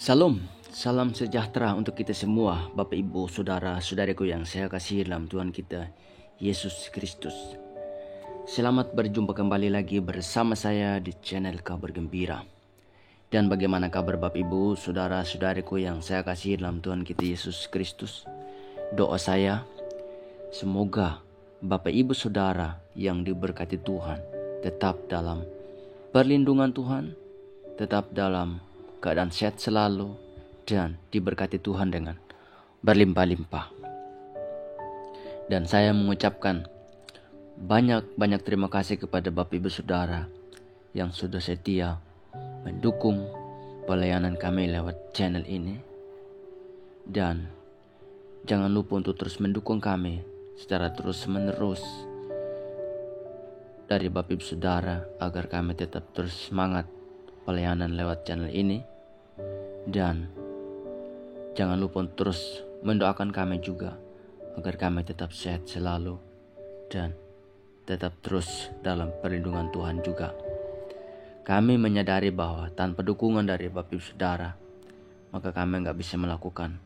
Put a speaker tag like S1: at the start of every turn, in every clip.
S1: Salam, salam sejahtera untuk kita semua, Bapak Ibu, Saudara-saudariku yang saya kasihi dalam Tuhan kita, Yesus Kristus. Selamat berjumpa kembali lagi bersama saya di channel Kabar Gembira. Dan bagaimana kabar Bapak Ibu, Saudara-saudariku yang saya kasihi dalam Tuhan kita, Yesus Kristus? Doa saya, semoga Bapak Ibu Saudara yang diberkati Tuhan tetap dalam perlindungan Tuhan, tetap dalam keadaan sehat selalu, dan diberkati Tuhan dengan berlimpah-limpah. Dan saya mengucapkan banyak terima kasih kepada Bapak Ibu Saudara yang sudah setia mendukung pelayanan kami lewat channel ini. Dan jangan lupa untuk terus mendukung kami secara terus menerus dari Bapak Ibu Saudara agar kami tetap terus semangat pelayanan lewat channel ini. Dan jangan lupa terus mendoakan kami juga agar kami tetap sehat selalu dan tetap terus dalam perlindungan Tuhan juga. Kami menyadari bahwa tanpa dukungan dari Bapak Ibu Saudara, maka kami gak bisa melakukan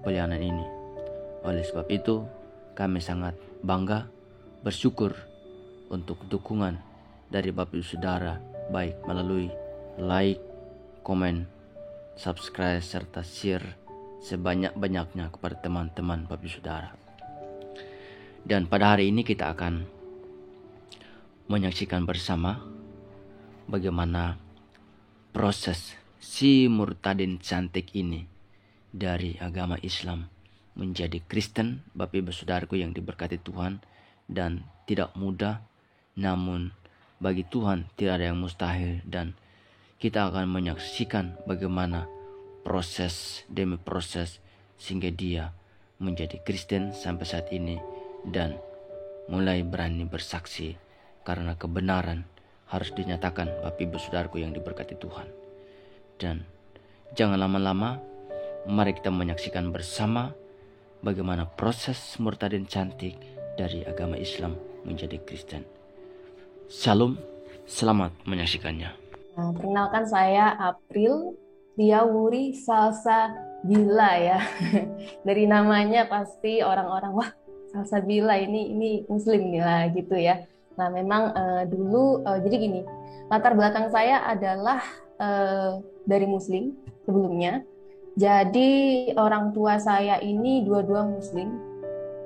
S1: pelayanan ini. Oleh sebab itu, kami sangat bangga, bersyukur untuk dukungan dari Bapak Ibu Saudara, baik melalui like, komen, subscribe, serta share sebanyak-banyaknya kepada teman-teman Bapak Ibu Saudara. Dan pada hari ini kita akan menyaksikan bersama bagaimana proses si murtadin cantik ini dari agama Islam menjadi Kristen, Bapak Ibu Saudaraku yang diberkati Tuhan. Dan tidak mudah, namun bagi Tuhan tidak ada yang mustahil. Dan kita akan menyaksikan bagaimana proses demi proses sehingga dia menjadi Kristen sampai saat ini dan mulai berani bersaksi karena kebenaran harus dinyatakan, Bapak Ibu Saudaraku yang diberkati Tuhan. Dan jangan lama-lama, mari kita menyaksikan bersama bagaimana proses murtadin cantik dari agama Islam menjadi Kristen. Shalom, selamat menyaksikannya.
S2: Perkenalkan saya April Diawuri Salsabila ya. Dari namanya pasti orang-orang wah Salsabila ini Muslim lah gitu ya. Nah memang dulu jadi gini, latar belakang saya adalah dari Muslim sebelumnya. Jadi orang tua saya ini dua-dua Muslim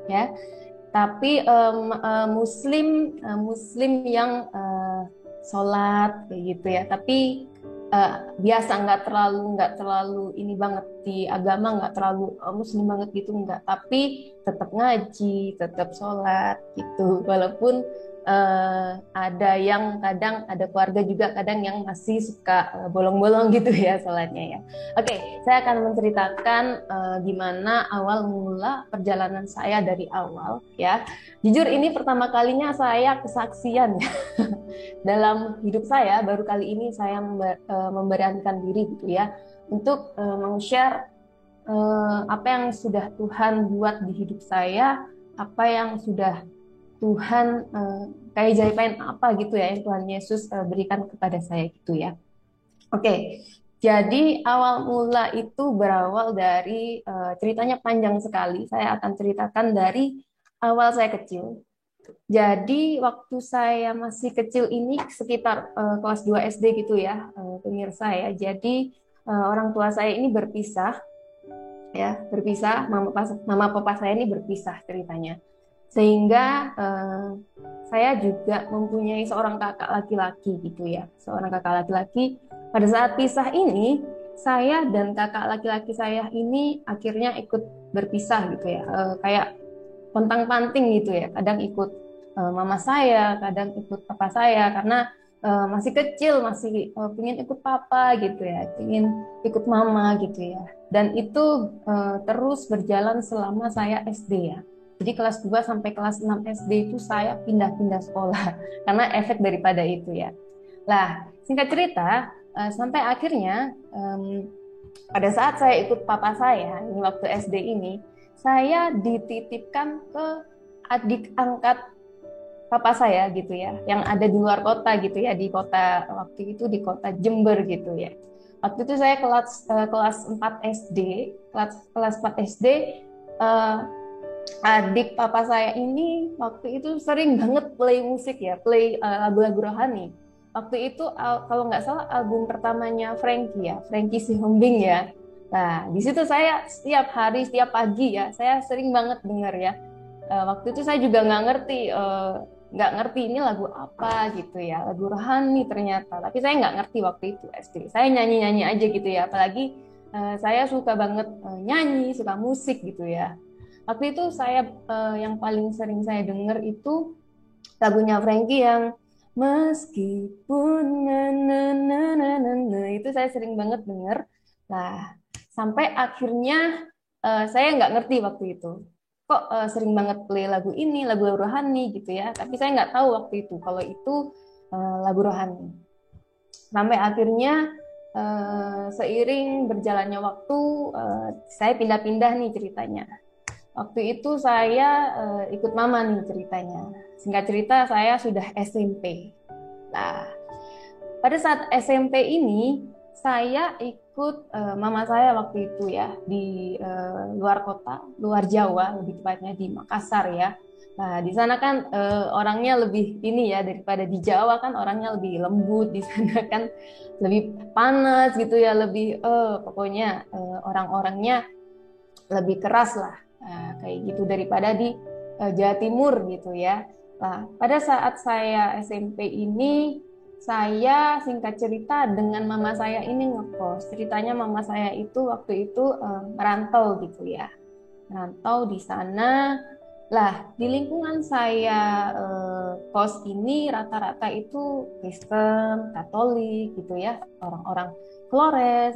S2: ya. Tapi Muslim yang sholat kayak gitu ya. Tapi biasa nggak terlalu ini banget di agama, nggak terlalu Muslim banget gitu, nggak. Tapi tetap ngaji, tetap sholat gitu. Walaupun ada yang kadang ada keluarga juga kadang yang masih suka bolong-bolong gitu ya sholatnya ya. Oke, saya akan menceritakan gimana awal mula perjalanan saya dari awal ya. Jujur ini pertama kalinya saya kesaksian ya. Dalam hidup saya baru kali ini saya memberanikan diri gitu ya untuk meng-share apa yang sudah Tuhan buat di hidup saya, apa yang sudah Tuhan kayak jaipain apa gitu ya yang Tuhan Yesus berikan kepada saya gitu ya. Oke, jadi awal mula itu berawal dari ceritanya panjang sekali. Saya akan ceritakan dari awal saya kecil. Jadi waktu saya masih kecil ini sekitar kelas 2 SD gitu ya, pemirsa ya. Jadi orang tua saya ini berpisah ya, berpisah, mama papa saya ini berpisah ceritanya. Sehingga saya juga mempunyai seorang kakak laki-laki gitu ya. Seorang kakak laki-laki. Pada saat pisah ini, saya dan kakak laki-laki saya ini akhirnya ikut berpisah gitu ya. Kayak pontang-panting gitu ya. Kadang ikut mama saya, kadang ikut papa saya karena masih kecil, masih pengen ikut papa gitu ya, pengen ikut mama gitu ya. Dan itu terus berjalan selama saya SD ya. Jadi kelas 2 sampai kelas 6 SD itu saya pindah-pindah sekolah karena efek daripada itu ya. Lah, singkat cerita, sampai akhirnya pada saat saya ikut papa saya, ini waktu SD ini, saya dititipkan ke adik angkat papa saya gitu ya, yang ada di luar kota gitu ya, di kota waktu itu di kota Jember gitu ya. Waktu itu saya kelas 4 SD, kelas 4 SD. eh, Adik papa saya ini waktu itu sering banget play musik ya, play lagu-lagu rohani. Waktu itu kalau nggak salah album pertamanya Frankie ya, Frankie Sihombing ya. Nah, di situ saya setiap hari, setiap pagi ya, saya sering banget denger ya. Waktu itu saya juga nggak ngerti ini lagu apa gitu ya, lagu rohani ternyata. Tapi saya nggak ngerti waktu itu SD. Saya nyanyi-nyanyi aja gitu ya, apalagi saya suka banget nyanyi, suka musik gitu ya. Waktu itu yang paling sering saya denger itu lagunya Frankie yang meskipun itu saya sering banget denger. Nah, sampai akhirnya saya nggak ngerti waktu itu. Kok sering banget play lagu ini, lagu rohani gitu ya. Tapi saya nggak tahu waktu itu kalau itu lagu rohani. Sampai akhirnya seiring berjalannya waktu, saya pindah-pindah nih ceritanya. Waktu itu saya ikut mama nih ceritanya. Singkat cerita saya sudah SMP. Nah, pada saat SMP ini saya ikut mama saya waktu itu ya di luar kota, luar Jawa, lebih tepatnya di Makassar ya. Nah, di sana kan orangnya lebih ini ya daripada di Jawa kan orangnya lebih lembut, di sana kan lebih panas gitu ya, lebih pokoknya orang-orangnya lebih keras lah. Nah, kayak gitu daripada di Jawa Timur gitu ya. Nah, pada saat saya SMP ini, saya singkat cerita dengan mama saya ini ngekos. Ceritanya mama saya itu waktu itu merantau gitu ya. Merantau di sana. Lah, di lingkungan saya kos ini rata-rata itu Kristen, Katolik gitu ya. Orang-orang Flores,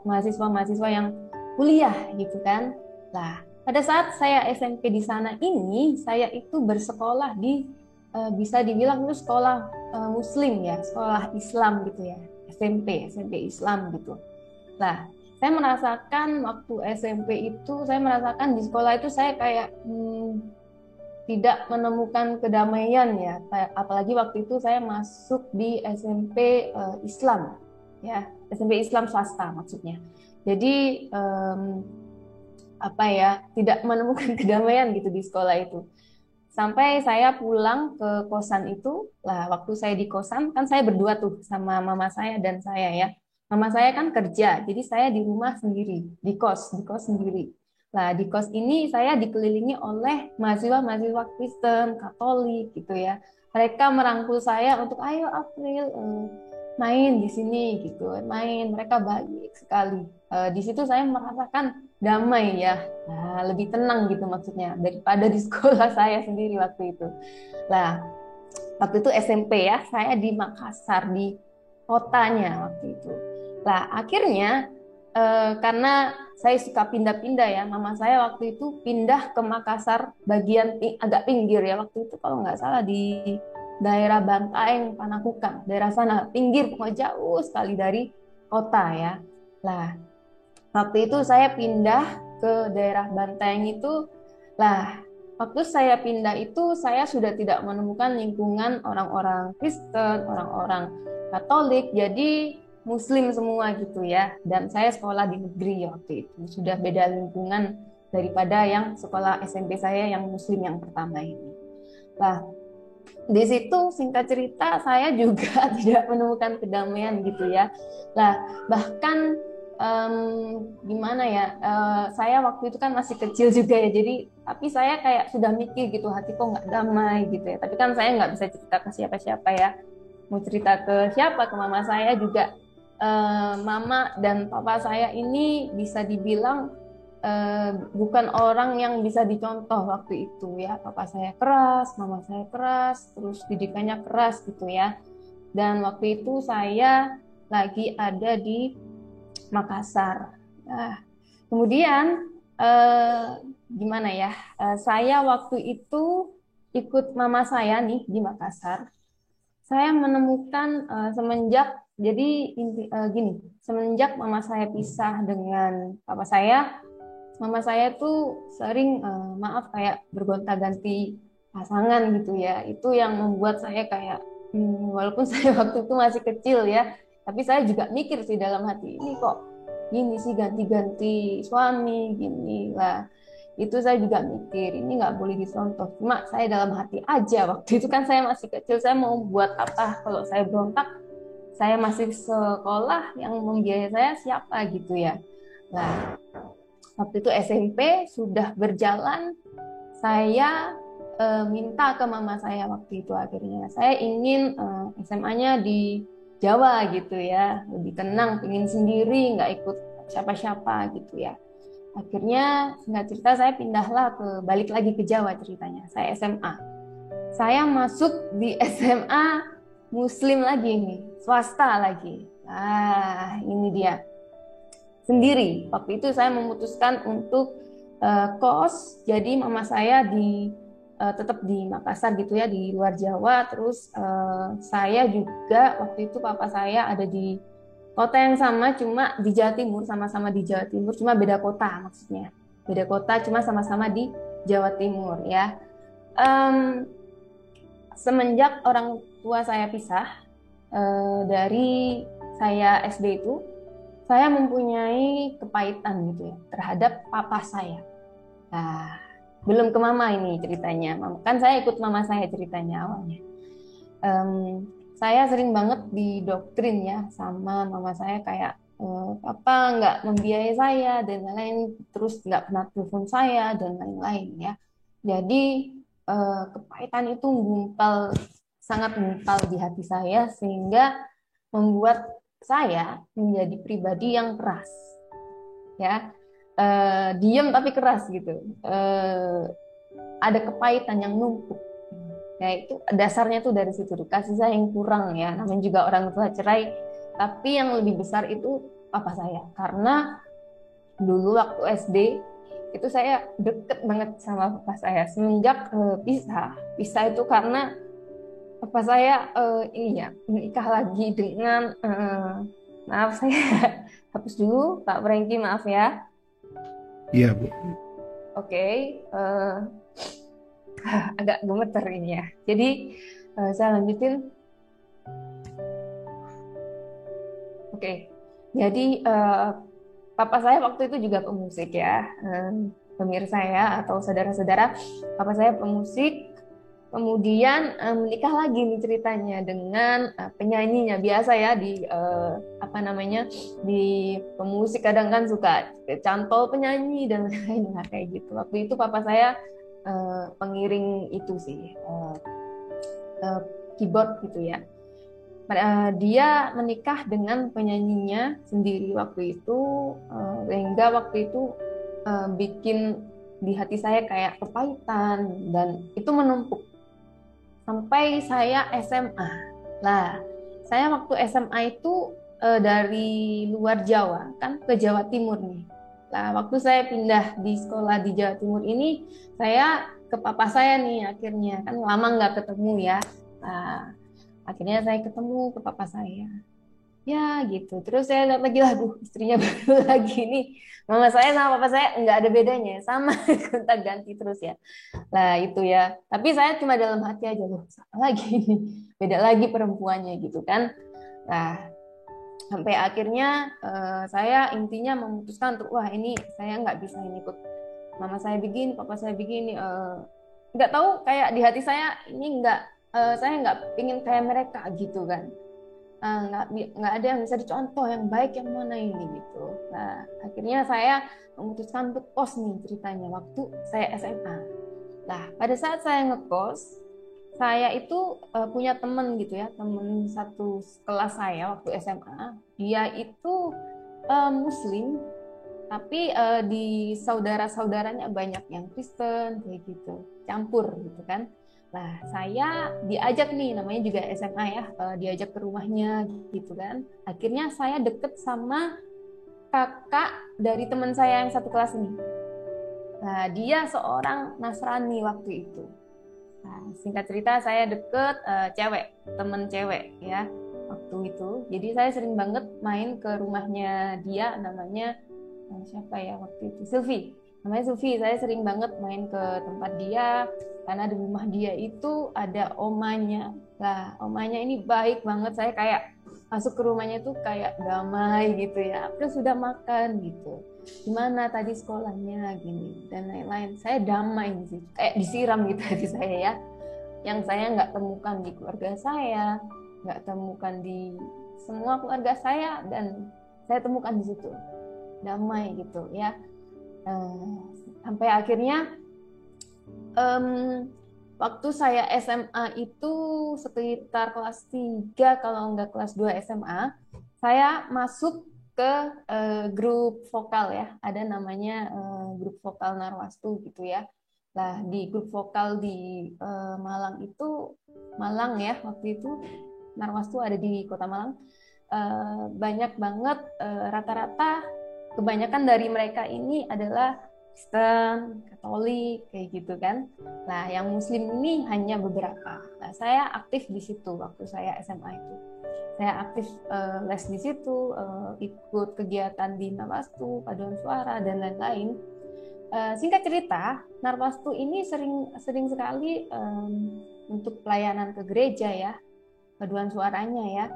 S2: mahasiswa-mahasiswa yang kuliah gitu kan. Nah, pada saat saya SMP di sana ini, saya itu bersekolah di bisa dibilang itu sekolah Muslim ya, sekolah Islam gitu ya, SMP Islam gitu. Nah, saya merasakan waktu SMP itu, saya merasakan di sekolah itu saya kayak tidak menemukan kedamaian ya, apalagi waktu itu saya masuk di SMP Islam ya, SMP Islam swasta maksudnya. Jadi apa ya, tidak menemukan kedamaian gitu di sekolah itu. Sampai saya pulang ke kosan itu, lah waktu saya di kosan kan saya berdua tuh sama mama saya dan saya ya. Mama saya kan kerja, jadi saya di rumah sendiri, di kos sendiri. Nah, di kos ini saya dikelilingi oleh mahasiswa-mahasiswa Kristen, Katolik gitu ya. Mereka merangkul saya untuk ayo April main di sini gitu, main. Mereka baik sekali. Di situ saya merasakan damai ya. Nah, lebih tenang gitu maksudnya daripada di sekolah saya sendiri waktu itu. Nah, waktu itu SMP ya, saya di Makassar di kotanya waktu itu. Nah, akhirnya karena saya suka pindah-pindah ya, mama saya waktu itu pindah ke Makassar bagian agak pinggir ya waktu itu kalau nggak salah di daerah Bantaeng, Panakukang, daerah sana pinggir pokoknya jauh sekali dari kota ya. Nah, waktu itu saya pindah ke daerah Bantaeng itu, lah waktu saya pindah itu saya sudah tidak menemukan lingkungan orang-orang Kristen, orang-orang Katolik, jadi Muslim semua gitu ya. Dan saya sekolah di negeri waktu itu, sudah beda lingkungan daripada yang sekolah SMP saya yang Muslim yang pertama ini. Lah, di situ singkat cerita saya juga tidak menemukan kedamaian gitu ya. Lah, bahkan gimana ya, saya waktu itu kan masih kecil juga ya, jadi tapi saya kayak sudah mikir gitu, hati kok nggak damai gitu ya. Tapi kan saya nggak bisa cerita ke siapa-siapa ya, mau cerita ke siapa, ke mama saya juga. Mama dan papa saya ini bisa dibilang bukan orang yang bisa dicontoh waktu itu ya. Papa saya keras, mama saya keras, terus didikannya keras gitu ya. Dan waktu itu saya lagi ada di Makassar. Nah, kemudian gimana ya? Saya waktu itu ikut mama saya nih di Makassar. Saya menemukan semenjak jadi gini, semenjak mama saya pisah dengan papa saya, mama saya tuh sering maaf kayak bergonta-ganti pasangan gitu ya. Itu yang membuat saya kayak walaupun saya waktu itu masih kecil ya, Tapi saya juga mikir sih dalam hati, ini kok gini sih ganti-ganti suami gini lah. Itu saya juga mikir, ini nggak boleh disontoh. Cuma saya dalam hati aja, waktu itu kan saya masih kecil, saya mau buat apa kalau saya berontak, saya masih sekolah, yang membiayai saya siapa gitu ya. Nah, waktu itu SMP sudah berjalan, saya minta ke mama saya waktu itu, akhirnya saya ingin SMA-nya di Jawa gitu ya, lebih tenang, pengen sendiri, nggak ikut siapa-siapa gitu ya. Akhirnya singkat cerita saya pindahlah balik lagi ke Jawa ceritanya. Saya SMA. Saya masuk di SMA Muslim lagi nih, swasta lagi. Ah, ini dia. Sendiri. Waktu itu saya memutuskan untuk kos. Jadi mama saya tetap di Makassar gitu ya, di luar Jawa. Terus saya juga waktu itu papa saya ada di kota yang sama, cuma di Jawa Timur, sama-sama di Jawa Timur, cuma beda kota maksudnya. Beda kota, cuma sama-sama di Jawa Timur ya. Semenjak orang tua saya pisah, dari saya SD itu, saya mempunyai kepahitan gitu ya terhadap papa saya. Nah, belum ke mama ini ceritanya. Kan saya ikut mama saya ceritanya awalnya. Saya sering banget didoktrin ya sama mama saya kayak apa nggak membiayai saya dan lain-lain, terus nggak pernah telepon saya dan lain-lain ya. Jadi kepahitan itu sangat mengumpal di hati saya sehingga membuat saya menjadi pribadi yang keras ya, diam tapi keras gitu, ada kepahitan yang numpuk. Nah itu dasarnya tuh dari situ, kasih sayang kurang ya, namanya juga orang tua cerai. Tapi yang lebih besar itu papa saya, karena dulu waktu SD itu saya deket banget sama papa saya. Semenjak pisah itu karena papa saya ini ya menikah lagi dengan maaf saya hapus dulu Pak Franky, maaf ya.
S3: Iya, Bu.
S2: Oke, agak gemeter ini ya. Jadi saya lanjutin. Oke, jadi papa saya waktu itu juga pemusik ya, pemirsa ya atau saudara-saudara. Papa saya pemusik, kemudian menikah lagi nih ceritanya dengan penyanyinya. Biasa ya di apa namanya, di pemusik kadang kan suka cantol penyanyi dan lain-lain kayak gitu. Waktu itu papa saya pengiring itu sih, keyboard gitu ya. Dia menikah dengan penyanyinya sendiri waktu itu, sehingga waktu itu bikin di hati saya kayak kepahitan dan itu menumpuk sampai saya SMA. Lah, saya waktu SMA itu dari luar Jawa kan ke Jawa Timur nih. Lah, waktu saya pindah di sekolah di Jawa Timur ini, saya ke papa saya nih akhirnya, kan lama nggak ketemu ya. Nah, akhirnya saya ketemu ke papa saya. Ya gitu. Terus saya lihat lagi, aduh istrinya baru lagi nih. Mama saya sama papa saya nggak ada bedanya. Sama, gonta ganti terus ya. Lah itu ya. Tapi saya cuma dalam hati aja, loh salah lagi nih. Beda lagi perempuannya gitu kan. Nah, sampai akhirnya saya intinya memutuskan untuk, wah ini saya nggak bisa ini ikut mama saya begini, papa saya begini. Nggak tahu kayak di hati saya ini saya nggak pingin kayak mereka gitu kan. Nggak ada yang bisa dicontoh yang baik yang mana ini gitu. Nah akhirnya saya memutuskan untuk kos nih ceritanya waktu saya SMA. Nah pada saat saya ngekos, saya itu punya teman gitu ya, teman satu kelas saya waktu SMA. Dia itu Muslim, tapi di saudara-saudaranya banyak yang Kristen kayak gitu, campur gitu kan. Nah, saya diajak nih, namanya juga SMA ya, diajak ke rumahnya gitu kan. Akhirnya saya deket sama kakak dari teman saya yang satu kelas nih. Nah, dia seorang Nasrani waktu itu. Nah, singkat cerita saya deket temen cewek ya waktu itu. Jadi saya sering banget main ke rumahnya dia, namanya siapa ya waktu itu, Sylvie. Namanya Sylvie. Saya sering banget main ke tempat dia karena di rumah dia itu ada omanya. Nah, omanya ini baik banget. Saya kayak masuk ke rumahnya tuh kayak damai gitu ya. April sudah makan gitu. Gimana tadi sekolahnya gini dan lain-lain. Saya damai sih, kayak disiram gitu hati saya ya. Yang saya nggak temukan di keluarga saya, nggak temukan di semua keluarga saya, dan saya temukan di situ damai gitu ya. Sampai akhirnya waktu saya SMA itu sekitar kelas 3 kalau nggak kelas 2 SMA, saya masuk ke grup vokal ya. Ada namanya grup vokal Narwastu gitu ya. Nah, di grup vokal di Malang itu, Malang ya, waktu itu Narwastu ada di Kota Malang. Banyak banget, rata-rata kebanyakan dari mereka ini adalah Kristen, Katolik, kayak gitu kan. Nah, yang Muslim ini hanya beberapa. Nah, saya aktif di situ waktu saya SMA itu. Saya aktif les di situ, ikut kegiatan di Narwastu, paduan suara, dan lain-lain. Singkat cerita, Narwastu ini sering sekali untuk pelayanan ke gereja ya, paduan suaranya ya,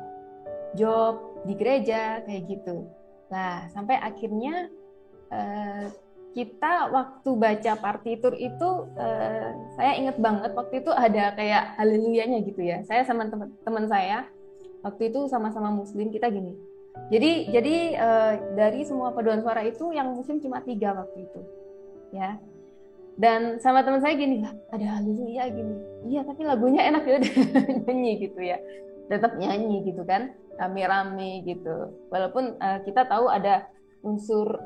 S2: job di gereja, kayak gitu. Nah, sampai akhirnya kita waktu baca partitur itu, saya inget banget waktu itu ada kayak haleluyanya gitu ya. Saya sama teman saya waktu itu sama-sama Muslim, kita gini. Jadi dari semua paduan suara itu yang Muslim cuma 3 waktu itu, ya. Dan sama teman saya gini, ada haleluya gini. Iya, tapi lagunya enak ya, udah nyanyi gitu ya. Tetap nyanyi gitu kan, rame-rame gitu. Walaupun kita tahu ada unsur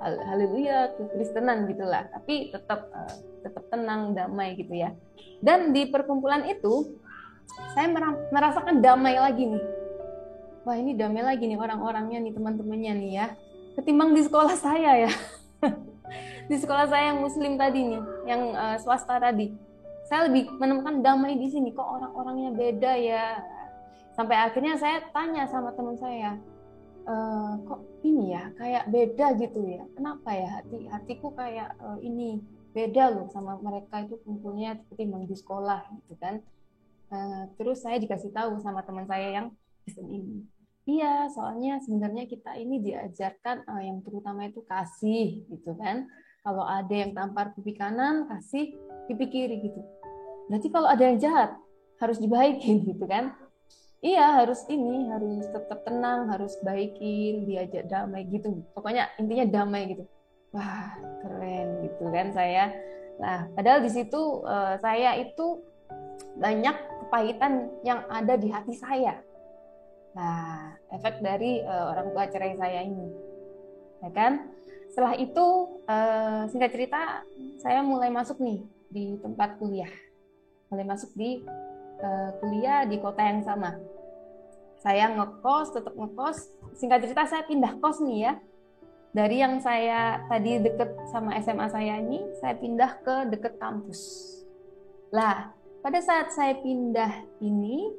S2: haleluya kekristenan gitulah, tapi tetap tenang, damai gitu ya. Dan di perkumpulan itu saya merasakan damai lagi nih. Wah, ini damai lagi nih orang-orangnya nih, teman-temannya nih ya, ketimbang di sekolah saya ya. Di sekolah saya yang Muslim tadi nih, yang swasta tadi, saya lebih menemukan damai di sini. Kok orang-orangnya beda ya. Sampai akhirnya saya tanya sama teman saya, kok ini ya kayak beda gitu ya, kenapa ya, hatiku kayak ini beda loh sama mereka itu kumpulnya ketimbang di sekolah gitu kan. Terus saya dikasih tahu sama teman saya yang Kristen ini, iya soalnya sebenarnya kita ini diajarkan yang terutama itu kasih gitu kan. Kalau ada yang tampar pipi kanan, kasih pipi kiri gitu. Berarti kalau ada yang jahat harus dibaikin gitu kan. Iya, harus tetap tenang, harus baikin, diajak damai gitu. Pokoknya intinya damai gitu. Wah, keren gitu kan saya. Nah, padahal di situ saya itu banyak kepahitan yang ada di hati saya. Nah, efek dari orang tua cerai saya ini. Ya kan? Setelah itu, singkat cerita, saya mulai masuk nih di tempat kuliah. Mulai masuk di kuliah di kota yang sama. Saya tetap ngekos. Singkat cerita saya pindah kos nih ya. Dari yang saya tadi deket sama SMA saya ini, saya pindah ke deket kampus. Lah, pada saat saya pindah ini,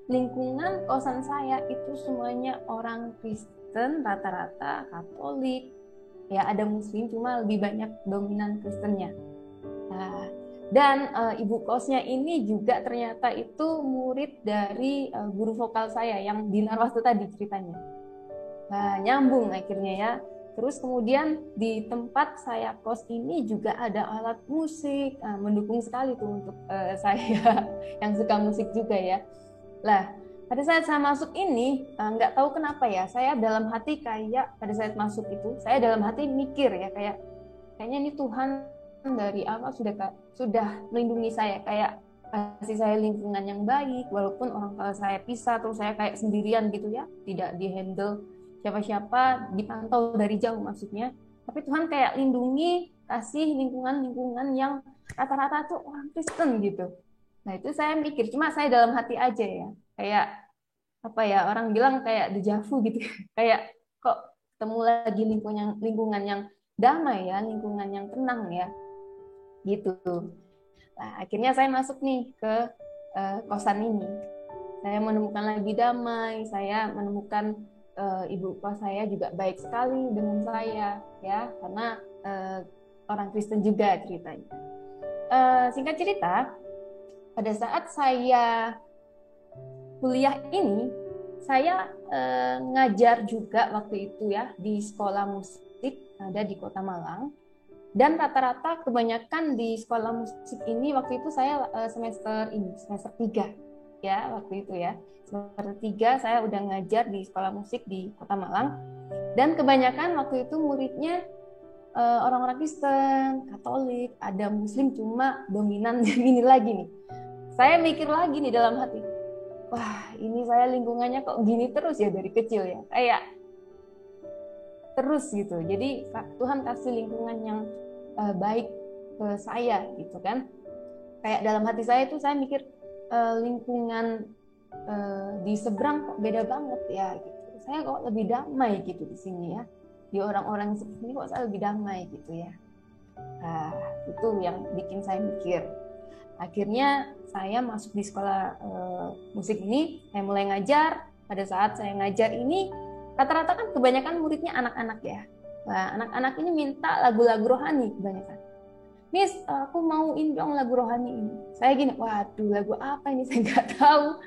S2: lingkungan kosan saya itu semuanya orang Kristen, rata-rata Katolik. Ya ada Muslim, cuma lebih banyak dominan Kristennya. Nah, dan ibu kosnya ini juga ternyata itu murid dari guru vokal saya yang di Narwastu tadi ceritanya. Nah, nyambung akhirnya ya. Terus kemudian di tempat saya kos ini juga ada alat musik, mendukung sekali tuh untuk saya yang suka musik juga ya. Lah, pada saat saya masuk ini, nggak tahu kenapa ya, saya dalam hati kayak pada saat masuk itu, saya dalam hati mikir ya kayaknya ini Tuhan dari awal sudah melindungi saya, kayak kasih saya lingkungan yang baik, walaupun orang tua saya pisah, terus saya kayak sendirian gitu ya, tidak dihandle siapa-siapa, dipantau dari jauh maksudnya. Tapi Tuhan kayak lindungi, kasih lingkungan yang rata-rata tuh orang Kristen gitu. Nah itu saya mikir, cuma saya dalam hati aja ya, kayak apa ya, orang bilang kayak dejavu gitu, kayak kok ketemu lagi lingkungan yang damai ya, lingkungan yang tenang ya, gitu. Nah akhirnya saya masuk nih ke kosan ini. Saya menemukan lagi damai, saya menemukan ibu kos saya juga baik sekali dengan saya ya, karena orang Kristen juga ceritanya. Singkat cerita, pada saat saya kuliah ini, saya ngajar juga waktu itu ya di sekolah musik ada di Kota Malang. Dan rata-rata kebanyakan di sekolah musik ini waktu itu saya semester 3 ya waktu itu ya. Semester 3 saya udah ngajar di sekolah musik di Kota Malang. Dan kebanyakan waktu itu muridnya orang-orang Kristen, Katolik, ada Muslim, cuma dominan yang ini lagi nih. Saya mikir lagi nih dalam hati, wah ini saya lingkungannya kok gini terus ya dari kecil ya, kayak terus gitu. Jadi Tuhan kasih lingkungan yang baik ke saya gitu kan. Kayak dalam hati saya itu saya mikir lingkungan di seberang kok beda banget ya gitu. Saya kok lebih damai gitu di sini ya. Di orang-orang seperti ini kok saya lebih damai gitu ya. Nah, itu yang bikin saya mikir. Akhirnya saya masuk di sekolah musik ini, saya mulai ngajar. Pada saat saya ngajar ini, rata-rata kan kebanyakan muridnya anak-anak ya. Nah, anak-anak ini minta lagu-lagu rohani kebanyakan. Miss, aku mau dong lagu rohani ini. Saya gini, waduh lagu apa ini, saya nggak tahu.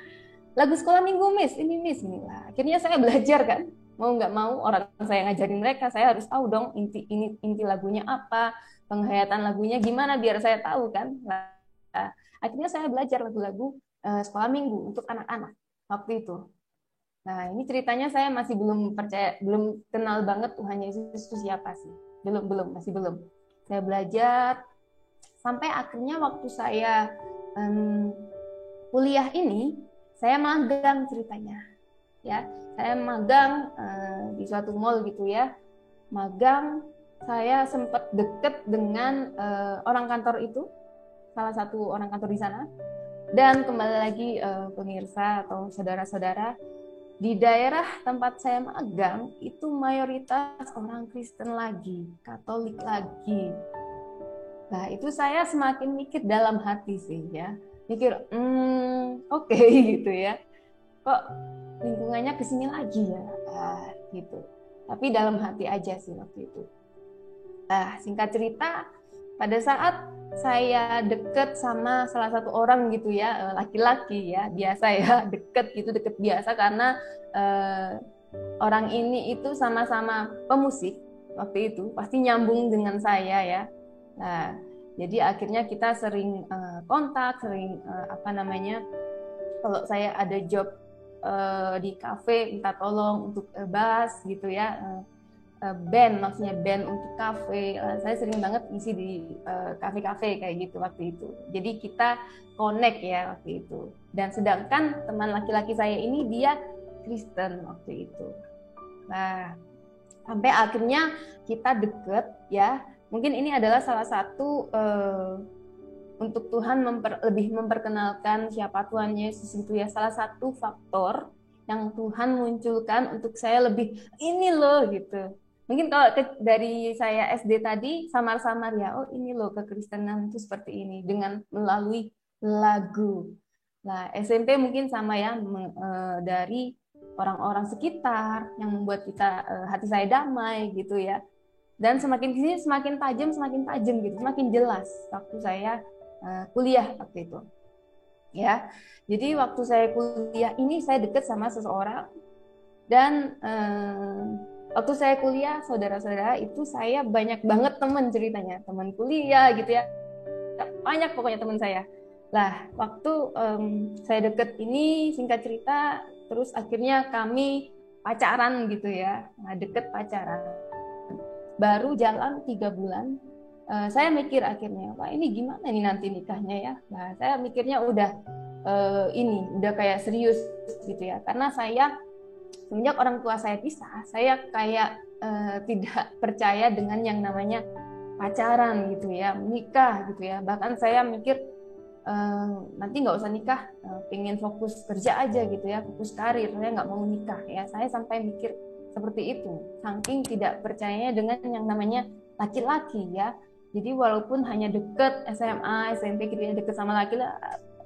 S2: Lagu sekolah minggu Miss, ini Miss. Ini lah. Akhirnya saya belajar kan. Mau nggak mau orang saya ngajarin mereka, saya harus tahu dong inti lagunya apa, penghayatan lagunya gimana biar saya tahu kan. Nah, akhirnya saya belajar lagu-lagu sekolah minggu untuk anak-anak waktu itu. Nah, ini ceritanya saya masih belum percaya, belum kenal banget Tuhan Yesus itu siapa sih. Masih belum. Saya belajar sampai akhirnya waktu saya kuliah ini, saya magang ceritanya. Ya, saya magang di suatu mall gitu ya. Magang, saya sempat deket dengan orang kantor itu, salah satu orang kantor di sana. Dan kembali lagi pemirsa atau saudara-saudara, di daerah tempat saya magang itu mayoritas orang Kristen lagi, Katolik lagi. Nah, itu saya semakin mikir dalam hati sih ya. Mikir, oke, gitu ya. Kok lingkungannya kesini lagi ya, gitu. Tapi dalam hati aja sih waktu itu. Singkat cerita, pada saat saya deket sama salah satu orang gitu ya, laki-laki ya, biasa ya, deket biasa karena orang ini itu sama-sama pemusik waktu itu, pasti nyambung dengan saya ya. Nah, jadi akhirnya kita sering kontak, sering kalau saya ada job di kafe minta tolong untuk bass gitu ya, band untuk kafe. Saya sering banget ngisi di kafe-kafe kayak gitu waktu itu. Jadi kita connect ya waktu itu. Dan sedangkan teman laki-laki saya ini dia Kristen waktu itu. Nah, sampai akhirnya kita deket ya. Mungkin ini adalah salah satu untuk Tuhan lebih memperkenalkan siapa Tuhan Yesus itu ya, salah satu faktor yang Tuhan munculkan untuk saya lebih ini loh gitu. Mungkin kalau dari saya SD tadi samar-samar ya, oh ini loh kekristenan itu seperti ini dengan melalui lagu. Nah, SMP mungkin sama ya, dari orang-orang sekitar yang membuat kita hati saya damai gitu ya. Dan semakin kesini semakin tajam gitu, semakin jelas waktu saya kuliah waktu itu. Ya, jadi waktu saya kuliah ini saya dekat sama seseorang dan waktu saya kuliah, saudara-saudara, itu saya banyak banget teman ceritanya, teman kuliah gitu ya, banyak pokoknya teman saya. Lah, waktu saya deket ini, singkat cerita, terus akhirnya kami pacaran gitu ya, deket pacaran. Baru jalan 3 bulan, saya mikir akhirnya, wah ini gimana nih nanti nikahnya ya. Nah, saya mikirnya udah kayak serius gitu ya, karena saya semenjak orang tua saya pisah, saya kayak tidak percaya dengan yang namanya pacaran gitu ya, menikah gitu ya. Bahkan saya mikir nanti nggak usah nikah, pengen fokus kerja aja gitu ya, fokus karir, saya nggak mau nikah ya. Saya sampai mikir seperti itu, saking tidak percayanya dengan yang namanya laki-laki ya. Jadi walaupun hanya deket SMA, SMP gitu ya, deket sama laki-laki,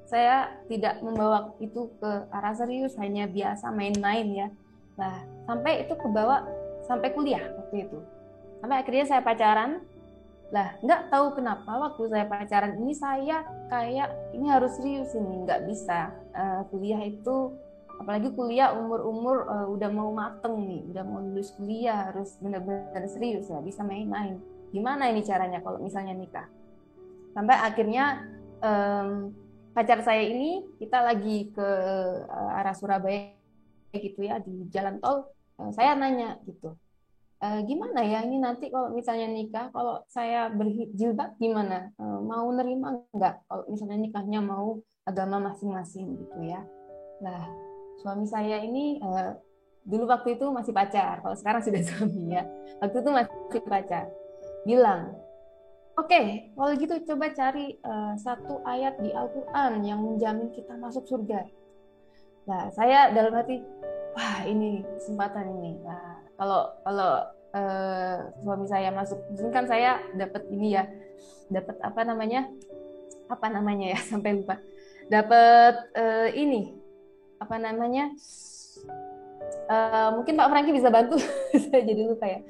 S2: saya tidak membawa itu ke arah serius, hanya biasa main-main ya. Nah, sampai itu kebawa sampai kuliah waktu itu. Sampai akhirnya saya pacaran. Lah, nggak tahu kenapa waktu saya pacaran ini saya kayak ini harus serius ini, nggak bisa kuliah itu apalagi kuliah umur-umur udah mau mateng nih, udah mau lulus kuliah, harus benar-benar serius, nggak bisa main-main. Gimana ini caranya kalau misalnya nikah? Sampai akhirnya pacar saya ini, kita lagi ke arah Surabaya gitu ya, di jalan tol. Saya nanya gitu, gimana ya ini nanti kalau misalnya nikah, kalau saya berjilbab gimana? Mau nerima nggak kalau misalnya nikahnya mau agama masing-masing gitu ya? Lah, suami saya ini dulu waktu itu masih pacar, kalau sekarang sudah suami ya. Waktu itu masih pacar. Bilang, oke, kalau gitu coba cari satu ayat di Al-Quran yang menjamin kita masuk surga. Nah, saya dalam hati, wah ini kesempatan ini. Nah, kalau suami saya masuk, mungkin kan saya dapat ini ya, dapat apa namanya ya, sampai lupa. Dapat ini, apa namanya? Mungkin Pak Franky bisa bantu, saya jadi lupa ya.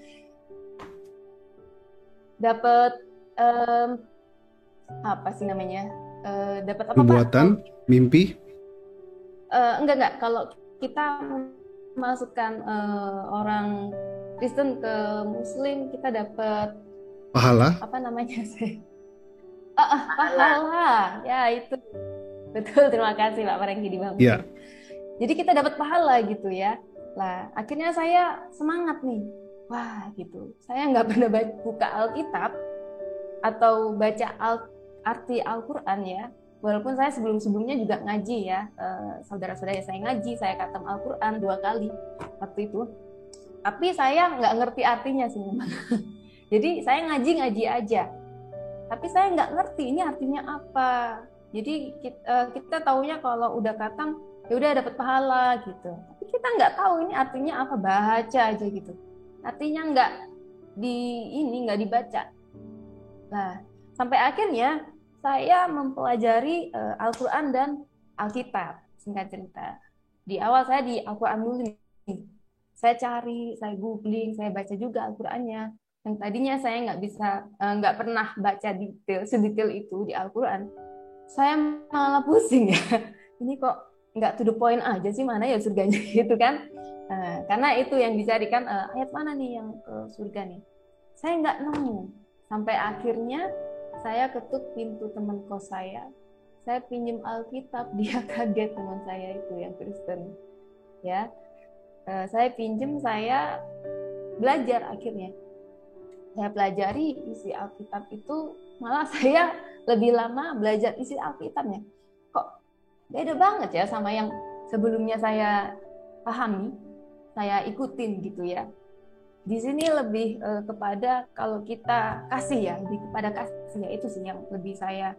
S2: Dapat apa sih namanya? Dapat apa Pak?
S3: Nubuatan, mimpi.
S2: Enggak. Kalau kita memasukkan orang Kristen ke Muslim, kita dapat
S3: Pahala.
S2: apa namanya? Pahala. Ya itu. Betul, terima kasih Pak Franky dibantu.
S3: Ya.
S2: Jadi kita dapat pahala gitu ya. Lah, akhirnya saya semangat nih. Wah, gitu. Saya nggak pernah buka Alkitab atau baca arti Al-Quran ya. Walaupun saya sebelum-sebelumnya juga ngaji ya. Saudara-saudara saya ngaji, saya khatam Al-Quran 2 kali waktu itu. Tapi saya nggak ngerti artinya sih memang. Jadi saya ngaji aja. Tapi saya nggak ngerti ini artinya apa. Jadi kita taunya kalau udah khatam ya udah dapat pahala gitu. Tapi kita nggak tahu ini artinya apa, baca aja gitu. Artinya nggak dibaca. Nah, sampai akhirnya saya mempelajari Al-Quran dan Alkitab, singkat cerita. Di awal saya di Al-Quran dulu nih. Saya cari, saya googling, saya baca juga Al-Qurannya. Yang tadinya saya nggak pernah baca sedetail itu di Al-Quran. Saya malah pusing ya. Ini kok nggak to the point aja sih, mana ya surganya gitu kan? Karena itu yang dicarikan, ayat mana nih yang ke surga nih? Saya nggak nemu. Sampai akhirnya saya ketuk pintu teman kos saya pinjem Alkitab, dia kaget, teman saya itu yang Kristen ya. Saya pinjem, saya belajar, akhirnya saya pelajari isi Alkitab itu, malah saya lebih lama belajar isi Alkitabnya. Kok beda banget ya sama yang sebelumnya saya pahami, saya ikutin gitu ya. Di sini lebih kepada kalau kita kasih ya, lebih kepada kasih ya, itu sih yang lebih saya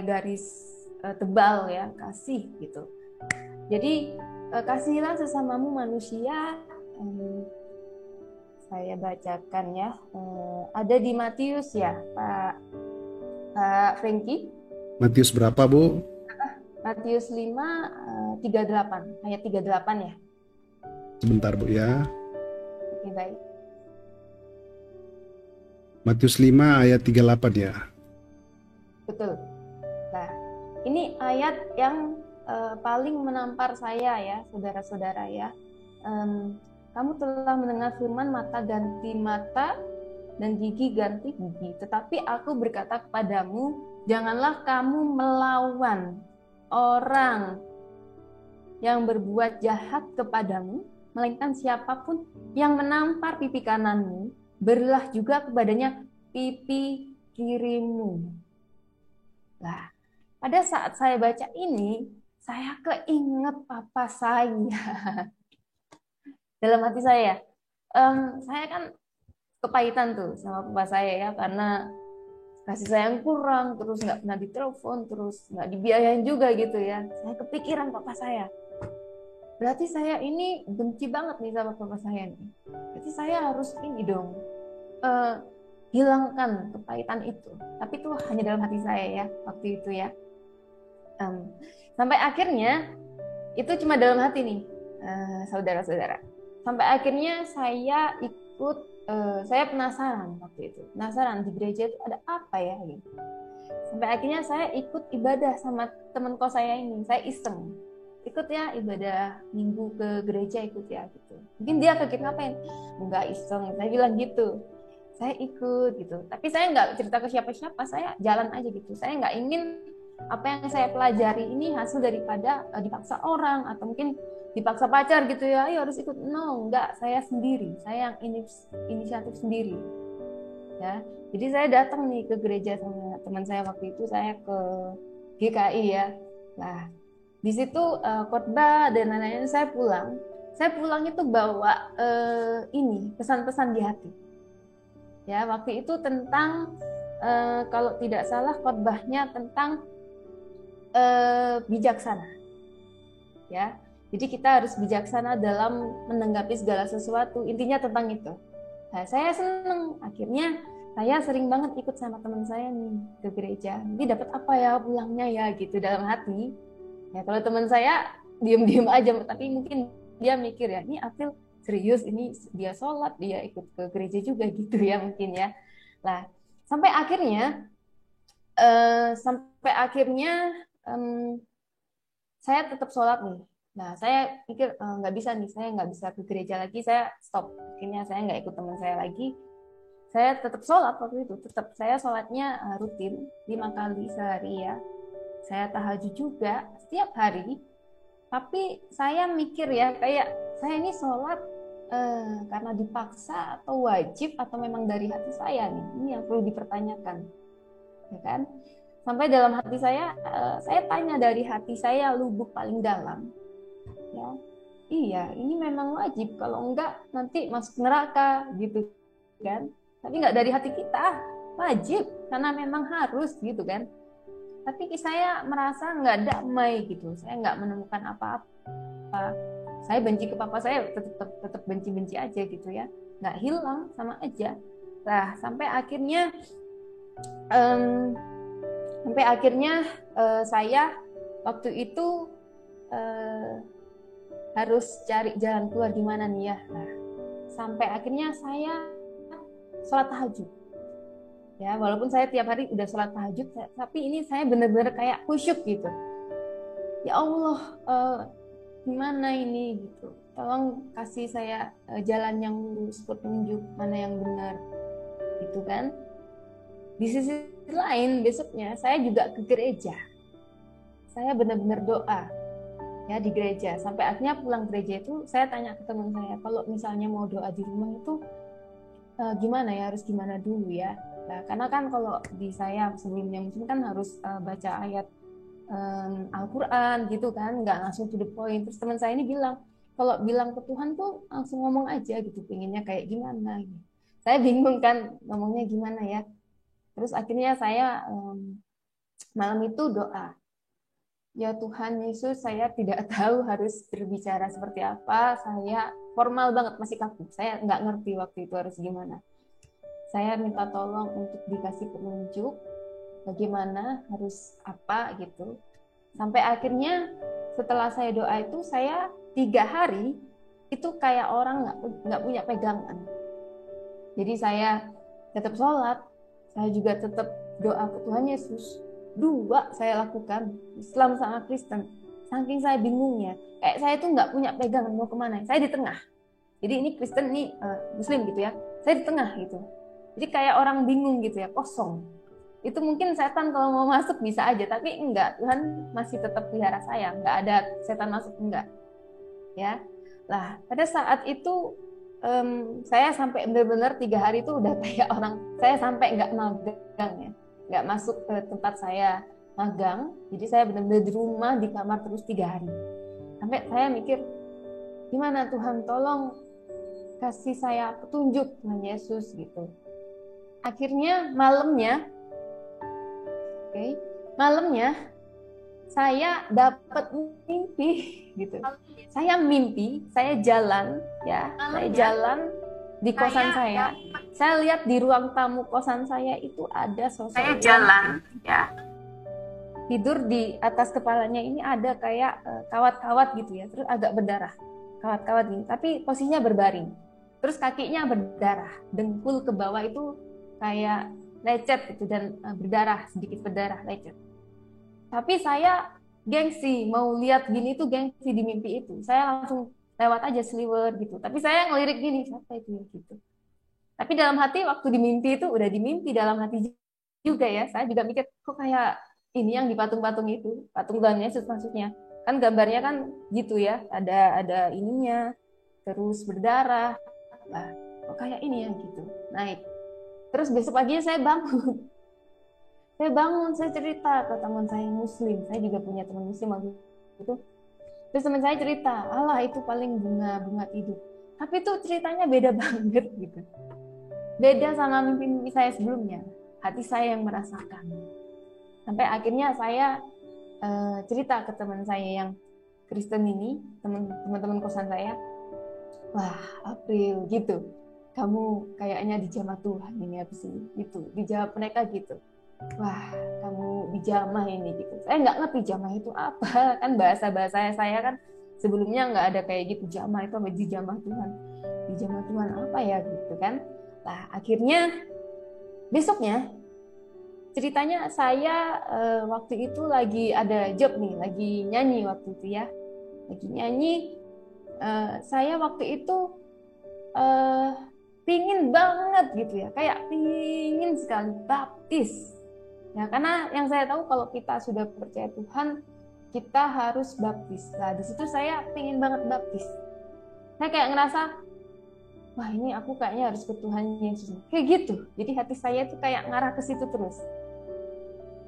S2: garis tebal ya, kasih gitu. Jadi kasihilah sesamamu manusia. Saya bacakan ya, ada di Matius ya, Pak Franky.
S3: Matius berapa, Bu?
S2: Matius 5 38, ayat 38 ya.
S3: Sebentar, Bu ya.
S2: Oke, baik.
S3: Matius 5 ayat 38 ya.
S2: Betul. Nah, ini ayat yang paling menampar saya ya, saudara-saudara ya. Kamu telah mendengar firman, mata ganti mata dan gigi ganti gigi. Tetapi aku berkata kepadamu, janganlah kamu melawan orang yang berbuat jahat kepadamu, melainkan siapapun yang menampar pipi kananmu, berilah juga kepadanya pipi kirimu. Nah, pada saat saya baca ini, saya keinget papa saya. Dalam hati saya kan kepahitan tuh sama papa saya ya, karena kasih sayang kurang, terus nggak pernah ditelepon, terus nggak dibiayain juga gitu ya. Saya kepikiran papa saya. Berarti saya ini benci banget nih sama papa saya nih. Berarti saya harus ini dong, hilangkan kepahitan itu. Tapi itu hanya dalam hati saya ya waktu itu ya. Sampai akhirnya itu cuma dalam hati nih, saudara-saudara. Sampai akhirnya saya ikut, saya penasaran waktu itu, penasaran di gereja itu ada apa ya gitu. Sampai akhirnya saya ikut ibadah sama teman kos saya ini, saya iseng. ikut ya ibadah minggu ke gereja, ikut ya gitu. Mungkin dia kaget, ngapain? Enggak, iseng. Saya bilang gitu, saya ikut gitu. Tapi saya nggak cerita ke siapa-siapa, saya jalan aja gitu. Saya nggak ingin apa yang saya pelajari ini hasil daripada dipaksa orang atau mungkin dipaksa pacar gitu ya, ayo harus ikut. No, enggak, saya sendiri, saya yang inisiatif sendiri ya. Jadi saya datang nih ke gereja sama teman saya, waktu itu saya ke GKI ya. Nah, di situ khotbah dan lain-lain, saya pulang. Saya pulang itu bawa ini pesan-pesan di hati. Ya, waktu itu tentang kalau tidak salah khotbahnya tentang bijaksana. Ya. Jadi kita harus bijaksana dalam menanggapi segala sesuatu. Intinya tentang itu. Nah, saya seneng. Akhirnya saya sering banget ikut sama teman saya nih ke gereja. Nanti dapat apa ya pulangnya ya gitu dalam hati. Ya kalau teman saya diem-diem aja, tapi mungkin dia mikir ya, ini April serius, ini dia sholat, dia ikut ke gereja juga gitu ya mungkin ya. Nah sampai akhirnya saya tetap sholat nih. Nah saya pikir nggak bisa nih, saya nggak bisa ke gereja lagi, saya stop. Akhirnya saya nggak ikut teman saya lagi. Saya tetap sholat waktu itu, tetap saya sholatnya rutin 5 kali sehari ya. Saya tahajud juga setiap hari. Tapi saya mikir ya, kayak saya ini sholat karena dipaksa atau wajib atau memang dari hati saya nih. Ini yang perlu dipertanyakan, ya kan? Sampai dalam hati saya tanya dari hati saya lubuk paling dalam, ya. Iya, ini memang wajib. Kalau enggak nanti masuk neraka, gitu kan? Tapi nggak dari hati kita, wajib karena memang harus gitu kan. Tapi saya merasa nggak damai gitu, saya nggak menemukan apa-apa. Saya benci ke papa, saya tetap benci-benci aja gitu ya, nggak hilang, sama aja. Nah sampai akhirnya saya waktu itu harus cari jalan keluar gimana nih ya. Nah sampai akhirnya saya sholat tahajud. Ya, walaupun saya tiap hari udah sholat tahajud, tapi ini saya benar-benar kayak khusyuk gitu. Ya Allah, gimana ini gitu. Tolong kasih saya jalan yang lurus, petunjuk mana yang benar, gitu kan. Di sisi lain, besoknya saya juga ke gereja. Saya benar-benar doa ya di gereja. Sampai akhirnya pulang gereja itu, saya tanya ke teman saya, kalau misalnya mau doa di rumah itu gimana ya, harus gimana dulu ya. Nah, karena kan kalau di saya sebelumnya mungkin kan harus baca ayat Al-Quran gitu kan, nggak langsung to the point. Terus teman saya ini bilang, kalau bilang ke Tuhan tuh langsung ngomong aja gitu, pengennya kayak gimana gitu. Saya bingung kan ngomongnya gimana ya. Terus akhirnya saya malam itu doa, ya Tuhan Yesus, saya tidak tahu harus berbicara seperti apa, saya formal banget, masih kaku, saya nggak ngerti waktu itu harus gimana. Saya minta tolong untuk dikasih petunjuk bagaimana harus apa gitu. Sampai akhirnya setelah saya doa itu, saya 3 hari itu kayak orang nggak punya pegangan. Jadi saya tetap sholat, saya juga tetap doa ke Tuhan Yesus. 2 saya lakukan, Islam sama Kristen. Saking saya bingungnya, kayak saya tuh nggak punya pegangan mau kemana. Saya di tengah. Jadi ini Kristen, ini Muslim gitu ya. Saya di tengah gitu. Jadi kayak orang bingung gitu ya, kosong. Itu mungkin setan kalau mau masuk bisa aja, tapi enggak. Tuhan masih tetap pelihara saya, enggak ada setan masuk, enggak. Ya, lah pada saat itu saya sampai benar-benar 3 hari itu udah kayak orang, saya sampai enggak magang ya, enggak masuk ke tempat saya magang. Jadi saya benar-benar di rumah di kamar terus 3 hari. Sampai saya mikir, gimana Tuhan, tolong kasih saya petunjuk Tuhan Yesus gitu. Akhirnya malamnya saya dapat mimpi gitu. Saya mimpi, saya jalan ya, saya jalan di kosan saya. Saya lihat di ruang tamu kosan saya itu ada sosok. Saya jalan ya. Tidur di atas kepalanya ini ada kayak kawat-kawat gitu ya, terus agak berdarah. Kawat-kawat gini, tapi posisinya berbaring. Terus kakinya berdarah, dengkul ke bawah itu kayak lecet gitu dan berdarah, sedikit berdarah, lecet. Tapi saya gengsi mau lihat gini tuh, gengsi di mimpi itu. Saya langsung lewat aja seliwer gitu. Tapi saya ngelirik gini, siapa itu ya gitu. Tapi dalam hati waktu di mimpi itu udah di mimpi dalam hati juga ya. Saya juga mikir kok kayak ini yang di patung-patung itu, patung Tuhan Yesus maksudnya. Kan gambarnya kan gitu ya, ada ininya, terus berdarah. Lah, kok kayak ini ya gitu. Naik. Terus besok paginya saya bangun. Saya bangun, saya cerita ke teman saya yang muslim. Saya juga punya teman muslim waktu itu. Terus teman saya cerita, alah itu paling bunga tidur. Tapi itu ceritanya beda banget gitu. Beda sama mimpi-mimpi saya sebelumnya. Hati saya yang merasakan. Sampai akhirnya saya cerita ke teman saya yang Kristen ini, teman-teman kosan saya. Wah, April gitu. Kamu kayaknya dijamah Tuhan ini habis ini. Gitu. Dijawab mereka gitu. Wah, kamu dijamah ini gitu. Saya nggak ngerti jamah itu apa. Kan bahasa saya kan sebelumnya nggak ada kayak gitu. Jamah itu apa? Dijamah Tuhan. Dijamah Tuhan apa ya gitu kan. Nah, akhirnya besoknya ceritanya saya waktu itu lagi ada job nih, lagi nyanyi waktu itu ya. Lagi nyanyi, saya waktu itu pingin banget gitu ya. Kayak pingin sekali baptis. Ya, karena yang saya tahu kalau kita sudah percaya Tuhan, kita harus baptis. Nah, di situ saya pingin banget baptis. Saya kayak ngerasa, wah ini aku kayaknya harus ke Tuhan Yesus. Kayak gitu. Jadi hati saya itu kayak ngarah ke situ terus.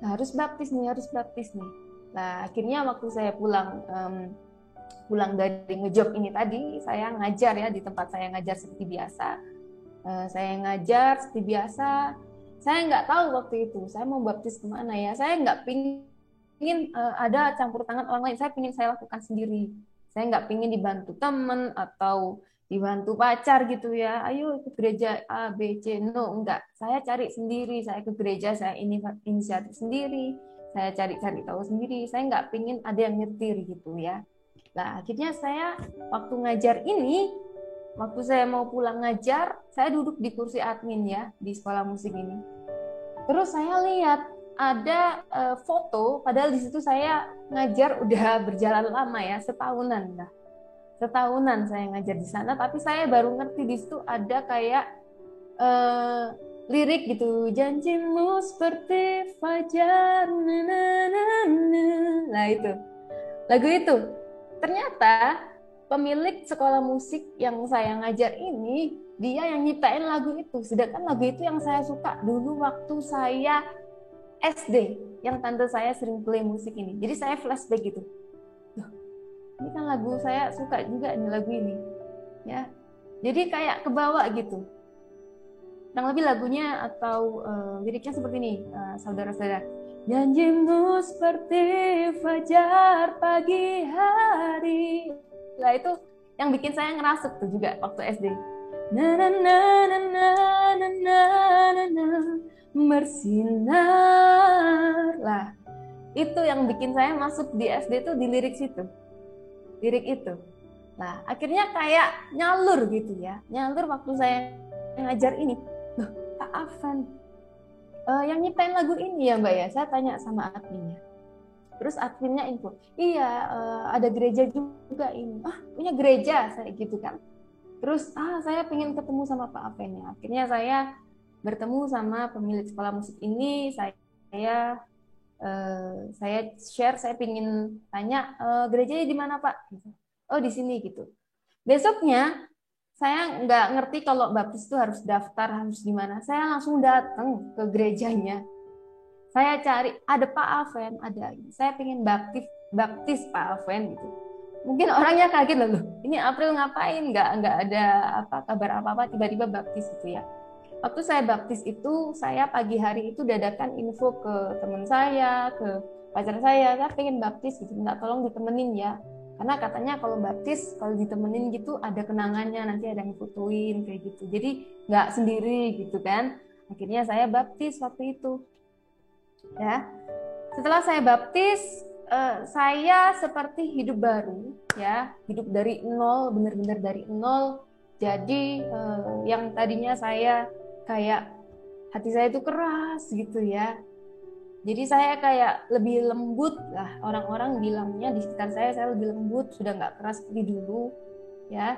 S2: Nah, harus baptis nih. Nah, akhirnya waktu saya pulang dari ngejob ini tadi, saya ngajar ya di tempat saya ngajar seperti biasa. Saya ngajar seperti biasa. Saya nggak tahu waktu itu saya mau baptis kemana ya. Saya nggak pingin ada campur tangan orang lain. Saya pingin saya lakukan sendiri. Saya nggak pingin dibantu teman atau dibantu pacar gitu ya. Ayo ke gereja A, B, C. No, enggak. Saya cari sendiri. Saya ke gereja, saya inisiatif sendiri. Saya cari tahu sendiri. Saya nggak pingin ada yang nyetir gitu ya. Nah, akhirnya saya waktu ngajar ini, waktu saya mau pulang ngajar, saya duduk di kursi admin ya di sekolah musik ini. Terus saya lihat ada foto, padahal di situ saya ngajar udah berjalan lama ya, setahunan lah. Setahunan saya ngajar di sana, tapi saya baru ngerti di situ ada kayak lirik gitu, janjimu seperti fajar, na, na, na, na. Nah itu, lagu itu. Ternyata pemilik sekolah musik yang saya ngajar ini, dia yang nyiptain lagu itu. Sedangkan lagu itu yang saya suka dulu waktu saya SD, yang tante saya sering play musik ini. Jadi saya flashback gitu. Loh, ini kan lagu saya suka juga nih lagu ini. Ya. Jadi kayak kebawa gitu. Kurang lebih lagunya atau liriknya seperti ini, saudara-saudara. Janjimu seperti fajar pagi hari. Lah itu yang bikin saya ngerasuk tuh juga waktu SD. Na na na na na na na na na bersinar. Lah, itu yang bikin saya masuk di SD tuh di lirik situ. Lirik itu. Nah, akhirnya kayak nyalur gitu ya. Nyalur waktu saya ngajar ini. Loh, Kak Afan, yang nyiptain lagu ini ya Mbak ya? Saya tanya sama adminnya. Terus adminnya info, iya ada gereja juga ini. Ah, punya gereja, saya gitu kan. Terus saya pengen ketemu sama Pak Afen ya. Akhirnya saya bertemu sama pemilik sekolah musik ini. Saya share, saya pengen tanya gerejanya di mana Pak? Oh di sini gitu. Besoknya saya nggak ngerti kalau baptis itu harus daftar, harus di mana. Saya langsung datang ke gerejanya. Saya cari, ada Pak Afen, ada. Saya pengen baptis Pak Afen gitu. Mungkin orangnya kaget loh, ini April ngapain? Nggak ada kabar apa-apa, tiba-tiba baptis gitu ya. Waktu saya baptis itu, saya pagi hari itu dadakan info ke teman saya, ke pacar saya pengen baptis gitu, minta tolong ditemenin ya. Karena katanya kalau baptis, kalau ditemenin gitu ada kenangannya, nanti ada yang fotoin kayak gitu. Jadi nggak sendiri gitu kan. Akhirnya saya baptis waktu itu. Ya, setelah saya baptis, saya seperti hidup baru, ya, hidup dari nol, benar-benar dari nol. Jadi yang tadinya saya kayak hati saya itu keras gitu ya. Jadi saya kayak lebih lembut lah, orang-orang bilangnya di sekitar saya lebih lembut, sudah nggak keras seperti dulu, ya,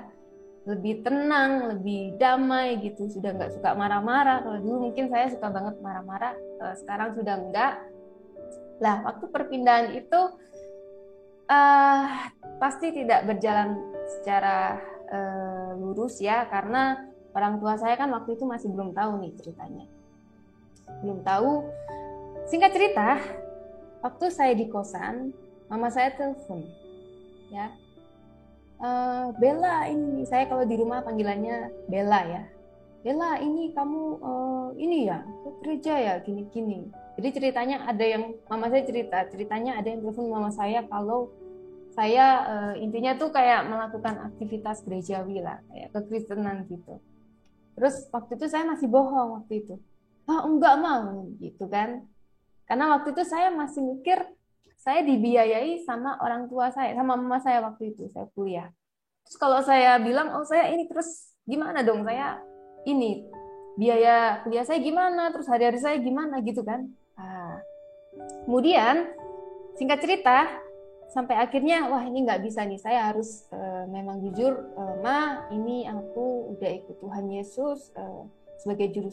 S2: lebih tenang, lebih damai gitu, sudah nggak suka marah-marah. Kalau dulu mungkin saya suka banget marah-marah, sekarang sudah enggak. Lah, waktu perpindahan itu eh, pasti tidak berjalan secara lurus ya, karena orang tua saya kan waktu itu masih belum tahu nih ceritanya, belum tahu. Singkat cerita, waktu saya di kosan, mama saya telepon, ya, Bella ini, saya kalau di rumah panggilannya Bella ya. Bella ini kamu ini ya ke gereja ya gini-gini. Jadi ceritanya ada yang mama saya ceritanya ada yang telepon mama saya kalau saya intinya tuh kayak melakukan aktivitas gerejawi lah, kayak kekristenan gitu. Terus waktu itu saya masih bohong waktu itu. Ah enggak mau gitu kan. Karena waktu itu saya masih mikir saya dibiayai sama orang tua saya, sama mama saya waktu itu saya kuliah. Terus kalau saya bilang, oh saya ini, terus gimana dong saya ini, biaya kuliah saya gimana, terus hari-hari saya gimana gitu kan. Nah, kemudian singkat cerita, sampai akhirnya, wah ini nggak bisa nih, saya harus memang jujur, Ma, ini aku udah ikut Tuhan Yesus sebagai juru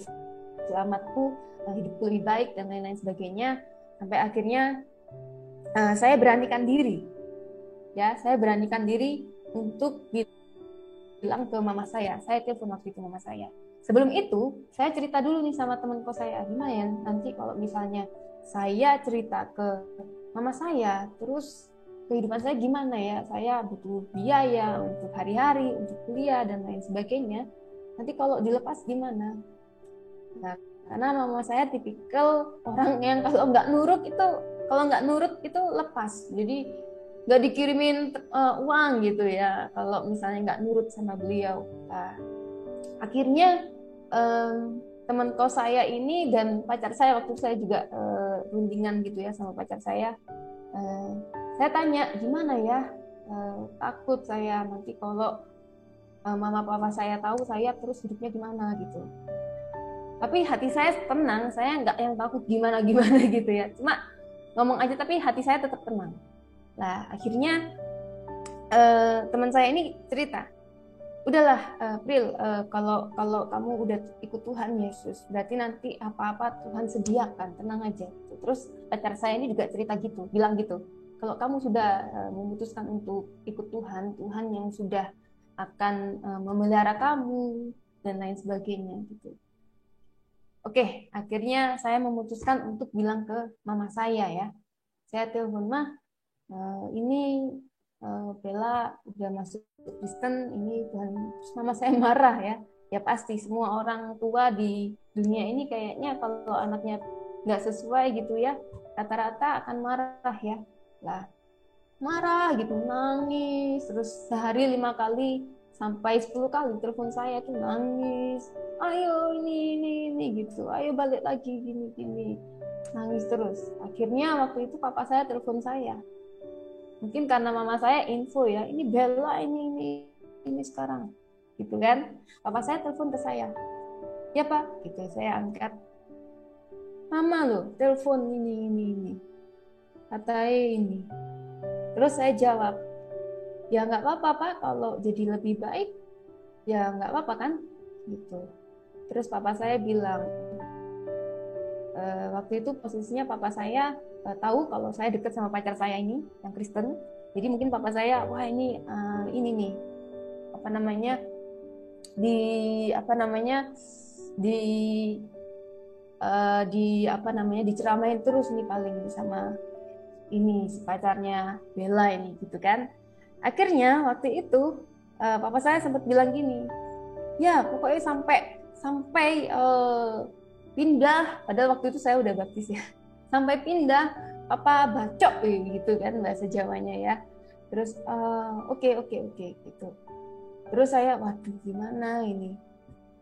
S2: selamatku, hidupku lebih baik dan lain-lain sebagainya. Sampai akhirnya saya beranikan diri, ya, saya beranikan diri untuk bilang ke mama saya telepon waktu itu mama saya. Sebelum itu, saya cerita dulu nih sama teman kos saya, gimana ya nanti kalau misalnya saya cerita ke mama saya, terus kehidupan saya gimana ya, saya butuh biaya untuk hari-hari, untuk kuliah dan lain sebagainya. Nanti kalau dilepas gimana? Nah, karena mama saya tipikal orang yang kalau nggak nurut itu lepas. Jadi nggak dikirimin uang gitu ya kalau misalnya nggak nurut sama beliau. Nah, akhirnya teman kos saya ini dan pacar saya, waktu saya juga rundingan gitu ya sama pacar saya tanya gimana ya, takut saya nanti kalau mama papa saya tahu saya terus hidupnya gimana gitu. Tapi hati saya tenang, saya nggak yang takut gimana gitu ya, cuma ngomong aja tapi hati saya tetap tenang. Nah, akhirnya teman saya ini cerita, udahlah April, kalau kamu udah ikut Tuhan Yesus, berarti nanti apa-apa Tuhan sediakan, tenang aja. Terus pacar saya ini juga cerita gitu, bilang gitu, kalau kamu sudah memutuskan untuk ikut Tuhan, Tuhan yang sudah akan memelihara kamu dan lain sebagainya gitu. Oke, akhirnya saya memutuskan untuk bilang ke mama saya ya. Saya telepon, Ma, ini Bella udah masuk Kristen, ini Tuhan. Terus mama saya marah ya. Ya pasti semua orang tua di dunia ini kayaknya kalau anaknya nggak sesuai gitu ya, rata-rata akan marah ya. Lah, marah gitu, nangis, terus sehari 5 kali sampai 10 kali telepon saya tuh nangis, ayo ini gitu, ayo balik lagi gini, nangis terus. Akhirnya waktu itu papa saya telepon saya, mungkin karena mama saya info ya, ini Bella ini sekarang gitu kan. Papa saya telepon ke saya, ya Pak gitu, saya angkat, mama loh telepon ini katanya ini. Terus saya jawab, ya nggak apa-apa Pak, kalau jadi lebih baik ya nggak apa-apa kan gitu. Terus papa saya bilang, waktu itu posisinya papa saya tahu kalau saya deket sama pacar saya ini yang Kristen. Jadi mungkin papa saya, wah ini nih apa namanya di diceramain terus nih paling sama ini si pacarnya Bella ini gitu kan. Akhirnya waktu itu papa saya sempat bilang gini, ya pokoknya sampai pindah, padahal waktu itu saya udah baptis ya, sampai pindah papa bacok gitu kan bahasa Jawanya ya. Terus oke gitu. Terus saya, waduh gimana ini,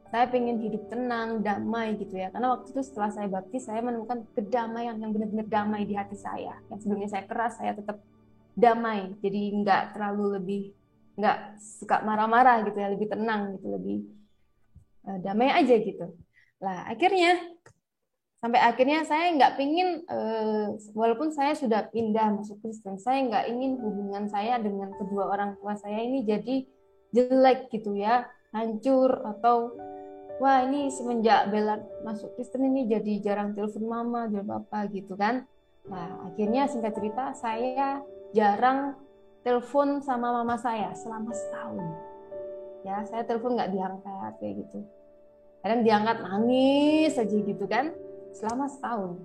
S2: saya pengen hidup tenang, damai gitu ya. Karena waktu itu setelah saya baptis, saya menemukan kedamaian yang benar-benar damai di hati saya. Yang sebelumnya saya keras, saya tetap damai. Jadi nggak suka marah-marah gitu ya, lebih tenang gitu, lebih damai aja gitu. Lah akhirnya Sampai akhirnya saya nggak pingin, walaupun saya sudah pindah masuk Kristen, saya nggak ingin hubungan saya dengan kedua orang tua saya ini jadi jelek gitu ya, hancur, atau wah ini semenjak Bella masuk Kristen ini jadi jarang telepon mama, jarang apa gitu kan. Nah akhirnya singkat cerita saya jarang telepon sama mama saya selama setahun. Ya saya telepon nggak diangkat kayak gitu. Kadang diangkat nangis aja gitu kan. Selama setahun,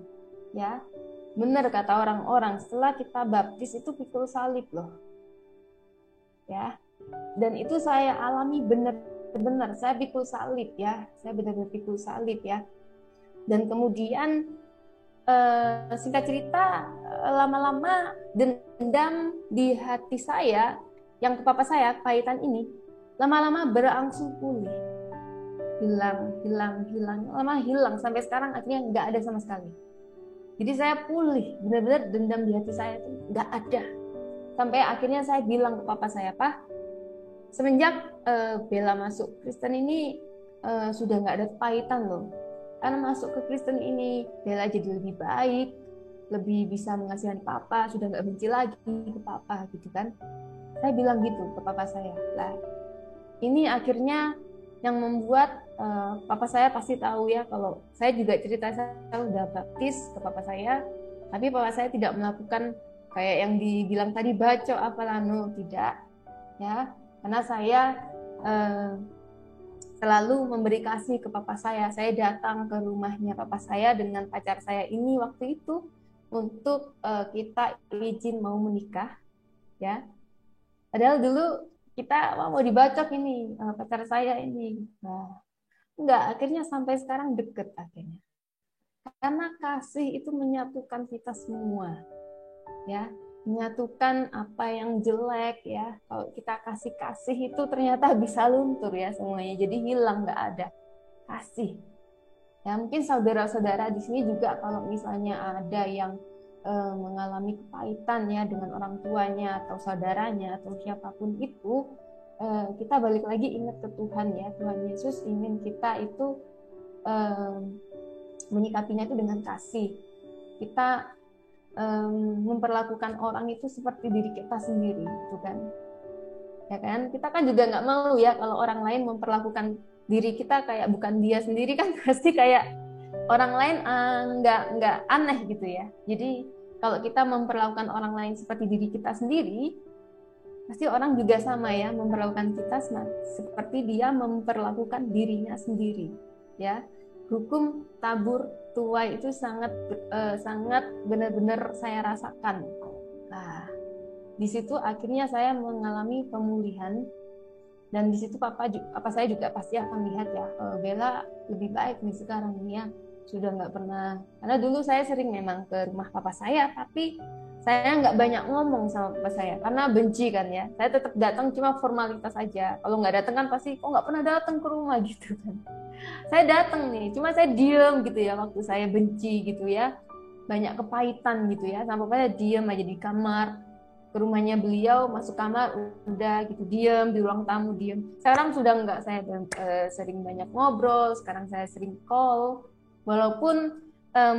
S2: ya benar kata orang-orang, setelah kita baptis itu pikul salib loh, ya. Dan itu saya alami benar-benar, saya pikul salib ya, saya benar-benar pikul salib ya. Dan kemudian singkat cerita, lama-lama dendam di hati saya yang ke papa saya, kaitan ini, lama-lama berangsur pulih. Hilang lama hilang sampai sekarang akhirnya nggak ada sama sekali. Jadi saya pulih, benar-benar dendam di hati saya itu nggak ada. Sampai akhirnya saya bilang ke papa saya, Pak, semenjak Bella masuk Kristen ini sudah nggak ada kepahitan loh. Karena masuk ke Kristen ini Bella jadi lebih baik, lebih bisa mengasihani papa, sudah nggak benci lagi ke papa gitu kan. Saya bilang gitu ke papa saya. Lah, ini akhirnya yang membuat papa saya pasti tahu ya, kalau saya juga cerita saya udah baptis ke papa saya, tapi papa saya tidak melakukan kayak yang dibilang tadi baco apalah, no, tidak ya, karena saya selalu memberi kasih ke papa saya. Saya datang ke rumahnya papa saya dengan pacar saya ini waktu itu untuk kita izin mau menikah ya, padahal dulu kita mau dibacok ini pacar saya ini. Nah, enggak, akhirnya sampai sekarang deket akhirnya. Karena kasih itu menyatukan kita semua. Ya, menyatukan apa yang jelek ya. Kalau kita kasih itu ternyata bisa luntur ya semuanya. Jadi hilang, enggak ada kasih. Ya, mungkin saudara-saudara di sini juga kalau misalnya ada yang mengalami kepahitan ya dengan orang tuanya atau saudaranya atau siapapun itu, kita balik lagi ingat ke Tuhan ya. Tuhan Yesus ingin kita itu menyikapinya itu dengan kasih. Kita memperlakukan orang itu seperti diri kita sendiri, gitu kan? Ya kan? Kita kan juga nggak mau ya kalau orang lain memperlakukan diri kita kayak bukan dia sendiri, kan pasti kayak orang lain nggak aneh gitu ya. Jadi kalau kita memperlakukan orang lain seperti diri kita sendiri, pasti orang juga sama ya memperlakukan kita seperti dia memperlakukan dirinya sendiri. Ya, hukum tabur tuai itu sangat benar-benar saya rasakan. Nah, di situ akhirnya saya mengalami pemulihan. Dan di situ papa saya juga pasti akan lihat ya, Bella lebih baik nih sekarang nih ya, sudah nggak pernah. Karena dulu saya sering memang ke rumah papa saya, tapi saya nggak banyak ngomong sama papa saya karena benci kan ya. Saya tetap datang cuma formalitas aja. Kalau nggak datang kan pasti kok nggak pernah datang ke rumah gitu kan. Saya datang nih, cuma saya diem gitu ya waktu saya benci gitu ya, banyak kepahitan gitu ya, sampai pada diem aja di kamar. Ke rumahnya beliau, masuk kamar udah gitu diem, di ruang tamu diem. Sekarang sudah enggak, saya sering banyak ngobrol, sekarang saya sering call. Walaupun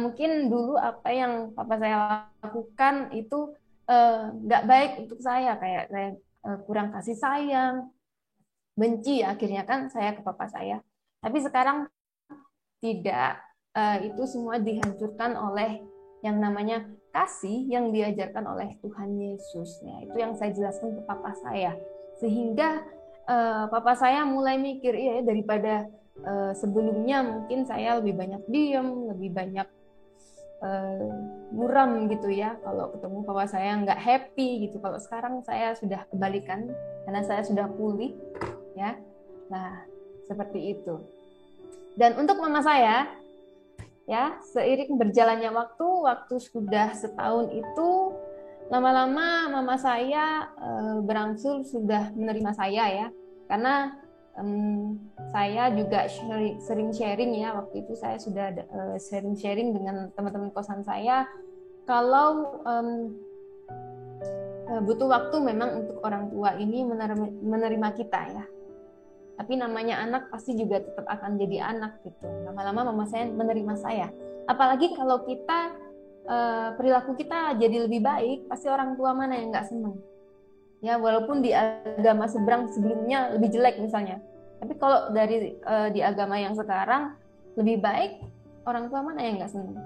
S2: mungkin dulu apa yang papa saya lakukan itu enggak baik untuk saya, kayak saya kurang kasih sayang, benci akhirnya kan saya ke papa saya. Tapi sekarang tidak, itu semua dihancurkan oleh yang namanya kasih yang diajarkan oleh Tuhan Yesus. Nah, itu yang saya jelaskan ke papa saya. Sehingga papa saya mulai mikir, iya daripada sebelumnya mungkin saya lebih banyak diem, lebih banyak muram gitu ya. Kalau ketemu papa saya nggak happy gitu. Kalau sekarang saya sudah kebalikan karena saya sudah pulih ya. Nah, seperti itu. Dan untuk mama saya, ya, seiring berjalannya waktu sudah setahun itu, lama-lama mama saya berangsur sudah menerima saya ya, karena saya juga sering sharing ya, waktu itu saya sudah sharing dengan teman-teman kosan saya, kalau butuh waktu memang untuk orang tua ini menerima kita ya. Tapi namanya anak pasti juga tetap akan jadi anak gitu. Lama-lama mama saya menerima saya. Apalagi kalau kita perilaku kita jadi lebih baik, pasti orang tua mana yang nggak seneng? Ya, walaupun di agama seberang sebelumnya lebih jelek misalnya. Tapi kalau di agama yang sekarang lebih baik, orang tua mana yang nggak seneng?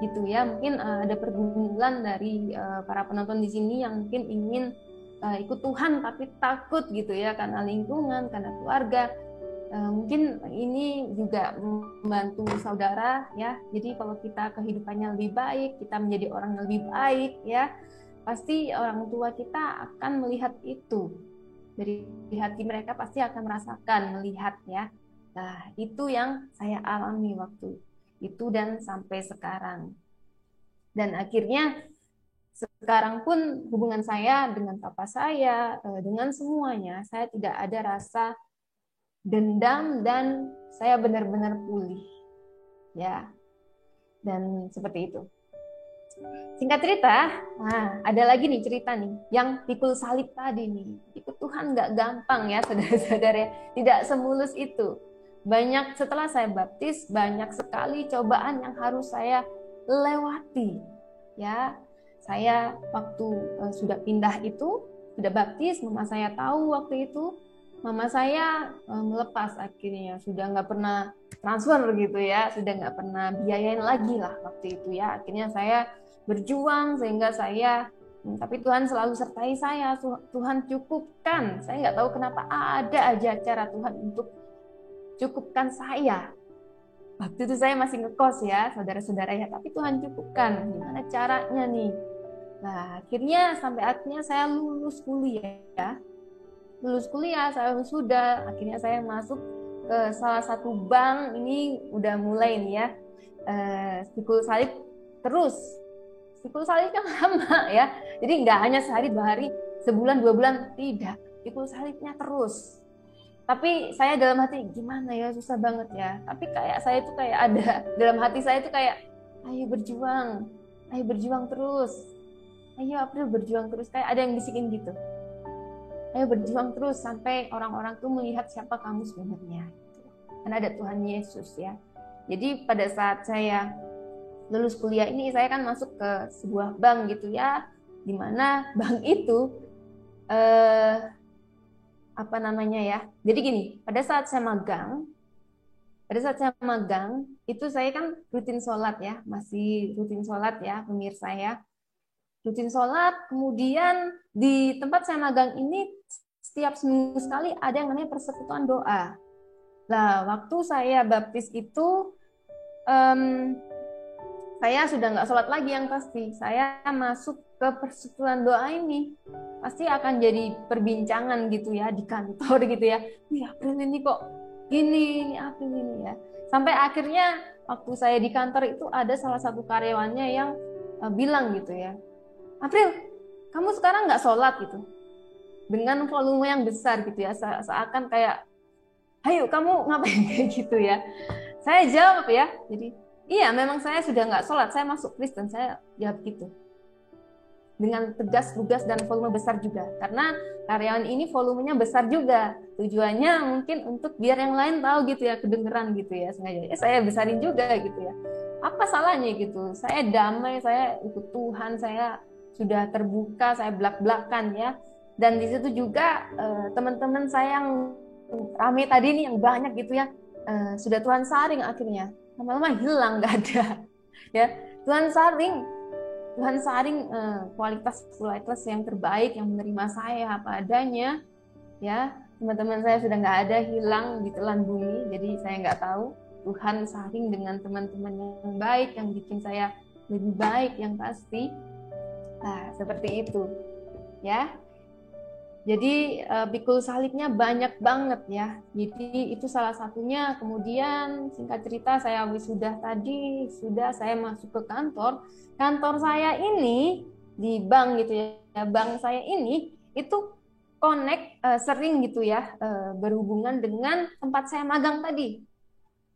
S2: Gitu ya. Mungkin ada pergumulan dari para penonton di sini yang mungkin ingin ikut Tuhan tapi takut gitu ya, karena lingkungan, karena keluarga. Mungkin ini juga membantu saudara ya. Jadi kalau kita kehidupannya lebih baik, kita menjadi orang yang lebih baik ya, pasti orang tua kita akan melihat itu. Dari hati mereka pasti akan merasakan, melihat ya. Nah, itu yang saya alami waktu itu dan sampai sekarang. Dan akhirnya sekarang pun hubungan saya dengan papa saya, dengan semuanya, saya tidak ada rasa dendam dan saya benar-benar pulih. Ya. Dan seperti itu. Singkat cerita, nah ada lagi nih cerita nih, yang pikul salib tadi nih. Ikut Tuhan nggak gampang ya saudara-saudara, tidak semulus itu. Setelah saya baptis, banyak sekali cobaan yang harus saya lewati. Ya, saya waktu sudah pindah itu, sudah baptis, mama saya tahu waktu itu, mama saya melepas akhirnya, sudah nggak pernah transfer gitu ya, sudah nggak pernah biayain lagi lah waktu itu ya. Akhirnya saya berjuang sehingga saya, tapi Tuhan selalu sertai saya, Tuhan cukupkan. Saya nggak tahu kenapa ada aja cara Tuhan untuk cukupkan saya. Waktu itu saya masih ngekos ya, saudara-saudara ya, tapi Tuhan cukupkan. Gimana caranya nih? Nah, akhirnya saya lulus kuliah. Lulus kuliah, saya sudah, akhirnya saya masuk ke salah satu bank. Ini udah mulai nih ya, pikul salib terus. Pikul salibnya lama ya, jadi nggak hanya sehari 2 hari, sebulan 2 bulan, tidak. Pikul salibnya terus. Tapi saya dalam hati, gimana ya, susah banget ya. Tapi kayak saya itu kayak ada, dalam hati saya itu kayak, ayo berjuang terus. Ayo April berjuang terus, kayak ada yang bisikin gitu. Ayo berjuang terus sampai orang-orang tuh melihat siapa kamu sebenarnya. Karena ada Tuhan Yesus ya. Jadi pada saat saya lulus kuliah ini, saya kan masuk ke sebuah bank gitu ya, di mana bank itu apa namanya ya. Jadi gini, pada saat saya magang itu saya kan rutin sholat ya, masih rutin sholat ya pemirsa ya. Rutin sholat, kemudian di tempat saya magang ini setiap seminggu sekali ada yang namanya persekutuan doa. Nah, waktu saya baptis itu saya sudah nggak sholat lagi yang pasti. Saya masuk ke persekutuan doa ini. Pasti akan jadi perbincangan gitu ya di kantor gitu ya. Wih, April ini kok gini, ini April ini ya. Sampai akhirnya waktu saya di kantor itu ada salah satu karyawannya yang bilang gitu ya, April, kamu sekarang nggak sholat gitu. Dengan volume yang besar gitu ya. Seakan kayak, ayo kamu ngapain kayak gitu ya. Saya jawab ya, jadi iya, memang saya sudah nggak sholat, saya masuk Kristen, saya jawab gitu. Dengan tegas, lugas, dan volume besar juga. Karena karyawan ini volumenya besar juga. Tujuannya mungkin untuk biar yang lain tahu gitu ya, kedengeran gitu ya, sengaja. Saya besarin juga gitu ya. Apa salahnya gitu? Saya damai, saya ikut Tuhan, saya sudah terbuka, saya belak-belakan ya. Dan di situ juga teman-teman saya yang rame tadi nih, yang banyak gitu ya, sudah Tuhan saring akhirnya. Lama-lama hilang, nggak ada ya. Tuhan saring kualitas yang terbaik, yang menerima saya apa adanya ya. Teman-teman saya sudah nggak ada, hilang ditelan bumi, jadi saya nggak tahu. Tuhan saring dengan teman-teman yang baik, yang bikin saya lebih baik yang pasti. Nah, seperti itu ya. Jadi pikul salibnya banyak banget ya. Jadi itu salah satunya. Kemudian singkat cerita, saya wisuda tadi, sudah saya masuk ke kantor. Kantor saya ini di bank gitu ya. Bank saya ini itu sering gitu ya, berhubungan dengan tempat saya magang tadi.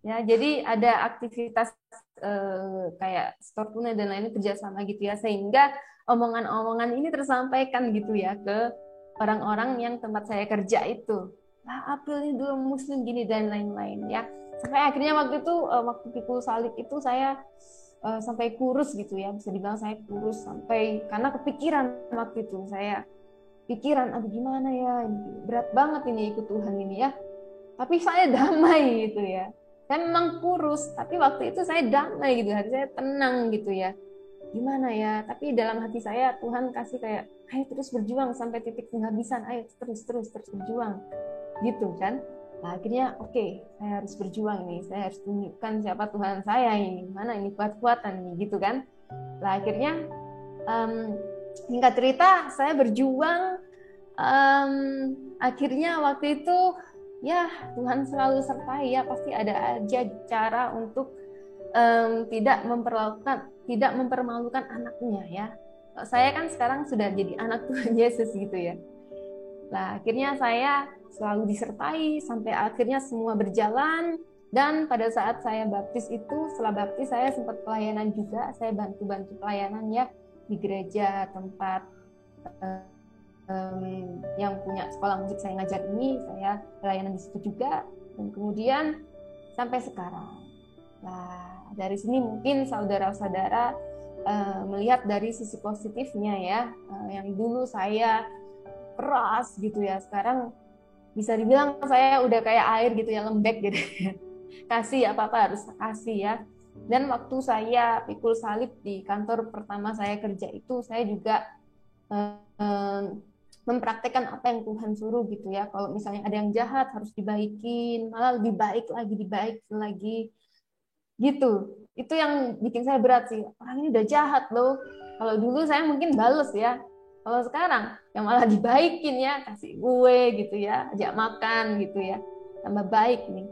S2: Ya, jadi ada aktivitas kayak store tunai dan lainnya, kerjasama gitu ya, sehingga omongan-omongan ini tersampaikan gitu ya ke orang-orang yang tempat saya kerja itu. April ini dulu muslim gini dan lain-lain ya. Sampai akhirnya waktu itu waktu pikul salib itu saya sampai kurus gitu ya, bisa dibilang saya kurus sampai karena kepikiran waktu itu saya pikiran aduh gimana ya, ini berat banget ini ikut Tuhan ini ya, tapi saya damai gitu ya. Saya memang kurus tapi waktu itu saya damai gitu, hati saya tenang gitu ya. Gimana ya, tapi dalam hati saya Tuhan kasih kayak ayo terus berjuang sampai titik penghabisan, ayo terus berjuang gitu kan. Nah, akhirnya oke, saya harus berjuang ini, saya harus tunjukkan siapa Tuhan saya ini, mana ini kuat-kuatan ini gitu kan. Nah, akhirnya singkat cerita saya berjuang, akhirnya waktu itu ya Tuhan selalu sertai ya, pasti ada aja cara untuk tidak mempermalukan anaknya ya. Saya kan sekarang sudah jadi anak Tuhan Yesus gitu ya. Nah, akhirnya saya selalu disertai sampai akhirnya semua berjalan. Dan pada saat saya baptis itu, setelah baptis saya sempat pelayanan juga. Saya bantu-bantu pelayanan ya di gereja tempat yang punya sekolah musik saya ngajar ini. Saya pelayanan di situ juga. Dan kemudian sampai sekarang. Nah, dari sini mungkin saudara-saudara melihat dari sisi positifnya ya. Yang dulu saya keras gitu ya, sekarang bisa dibilang saya udah kayak air gitu ya, lembek gitu ya. Kasih apa-apa harus kasih ya. Dan waktu saya pikul salib di kantor pertama saya kerja itu, saya juga mempraktekkan apa yang Tuhan suruh gitu ya. Kalau misalnya ada yang jahat harus dibaikin, malah lebih baik lagi gitu. Itu yang bikin saya berat sih, orang ini udah jahat loh. Kalau dulu saya mungkin bales ya, kalau sekarang yang malah dibaikin ya, kasih gue gitu ya, ajak makan gitu ya, tambah baik nih.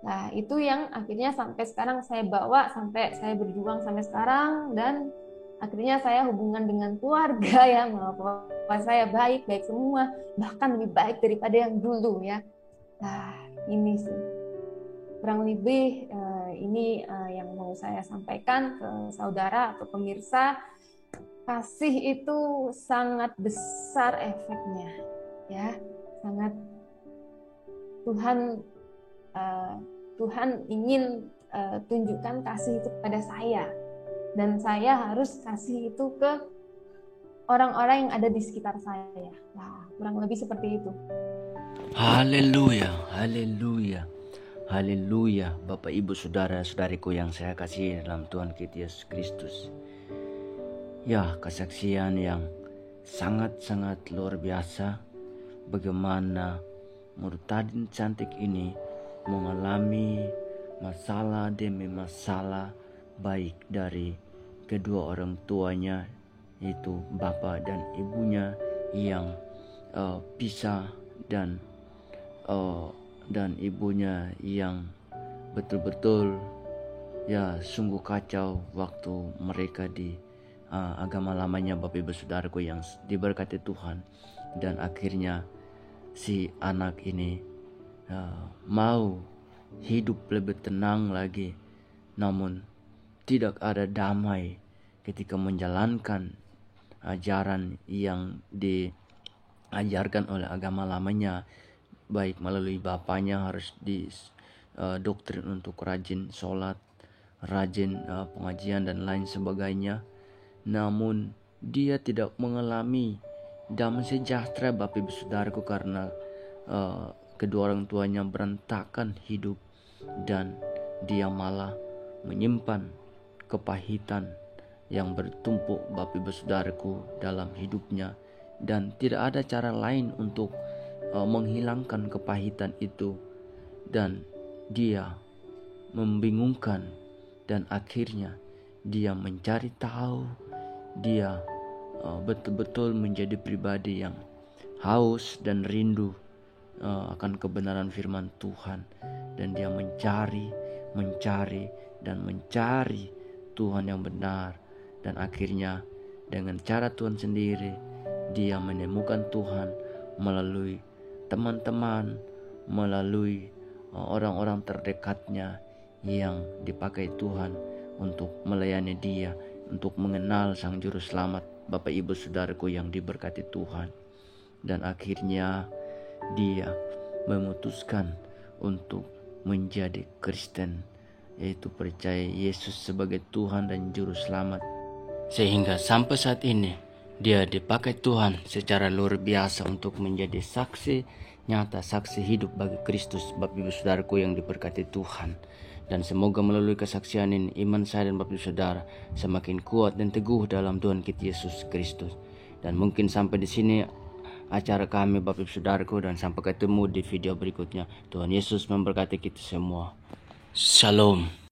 S2: Nah, itu yang akhirnya sampai sekarang saya bawa, sampai saya berjuang sampai sekarang, dan akhirnya saya hubungan dengan keluarga ya, bahwa saya baik semua, bahkan lebih baik daripada yang dulu ya. Nah, ini sih kurang lebih ini yang mau saya sampaikan ke saudara atau pemirsa. Kasih itu sangat besar efeknya, ya, sangat. Tuhan ingin tunjukkan kasih itu kepada saya, dan saya harus kasih itu ke orang-orang yang ada di sekitar saya. Nah, kurang lebih seperti itu.
S1: Haleluya, haleluya, haleluya. Bapak, Ibu, Saudara-saudariku yang saya kasih dalam Tuhan kita Yesus Kristus. Ya, kesaksian yang sangat-sangat luar biasa. Bagaimana Murtadin cantik ini mengalami masalah demi masalah, baik dari kedua orang tuanya, yaitu bapak dan ibunya yang pisah, dan ibunya yang betul-betul ya sungguh kacau waktu mereka di agama lamanya, Bapak Ibu Saudaraku yang diberkati Tuhan. Dan akhirnya si anak ini mau hidup lebih tenang lagi, namun tidak ada damai ketika menjalankan ajaran yang diajarkan oleh agama lamanya, baik melalui bapaknya harus didoktrin untuk rajin sholat, rajin pengajian dan lain sebagainya. Namun dia tidak mengalami damai sejahtera, Bapak Ibu Saudaraku, karena kedua orang tuanya berantakan hidup, dan dia malah menyimpan kepahitan yang bertumpuk, Bapak Ibu Saudaraku, dalam hidupnya, dan tidak ada cara lain untuk menghilangkan kepahitan itu, dan dia membingungkan, dan akhirnya dia mencari tahu. Dia betul-betul menjadi pribadi yang haus dan rindu akan kebenaran firman Tuhan, dan dia mencari Tuhan yang benar, dan akhirnya dengan cara Tuhan sendiri dia menemukan Tuhan melalui teman-teman, melalui orang-orang terdekatnya yang dipakai Tuhan untuk melayani dia, untuk mengenal Sang Juru Selamat, Bapak Ibu Saudaraku yang diberkati Tuhan. Dan akhirnya dia memutuskan untuk menjadi Kristen, yaitu percaya Yesus sebagai Tuhan dan Juru Selamat. Sehingga sampai saat ini dia dipakai Tuhan secara luar biasa untuk menjadi saksi nyata, saksi hidup bagi Kristus. Bapak Ibu Saudaraku yang diberkati Tuhan. Dan semoga melalui kesaksian ini iman saya dan Bapak Ibu Saudara semakin kuat dan teguh dalam Tuhan kita Yesus Kristus. Dan mungkin sampai di sini acara kami Bapak Ibu Saudaraku, dan sampai ketemu di video berikutnya. Tuhan Yesus memberkati kita semua. Shalom.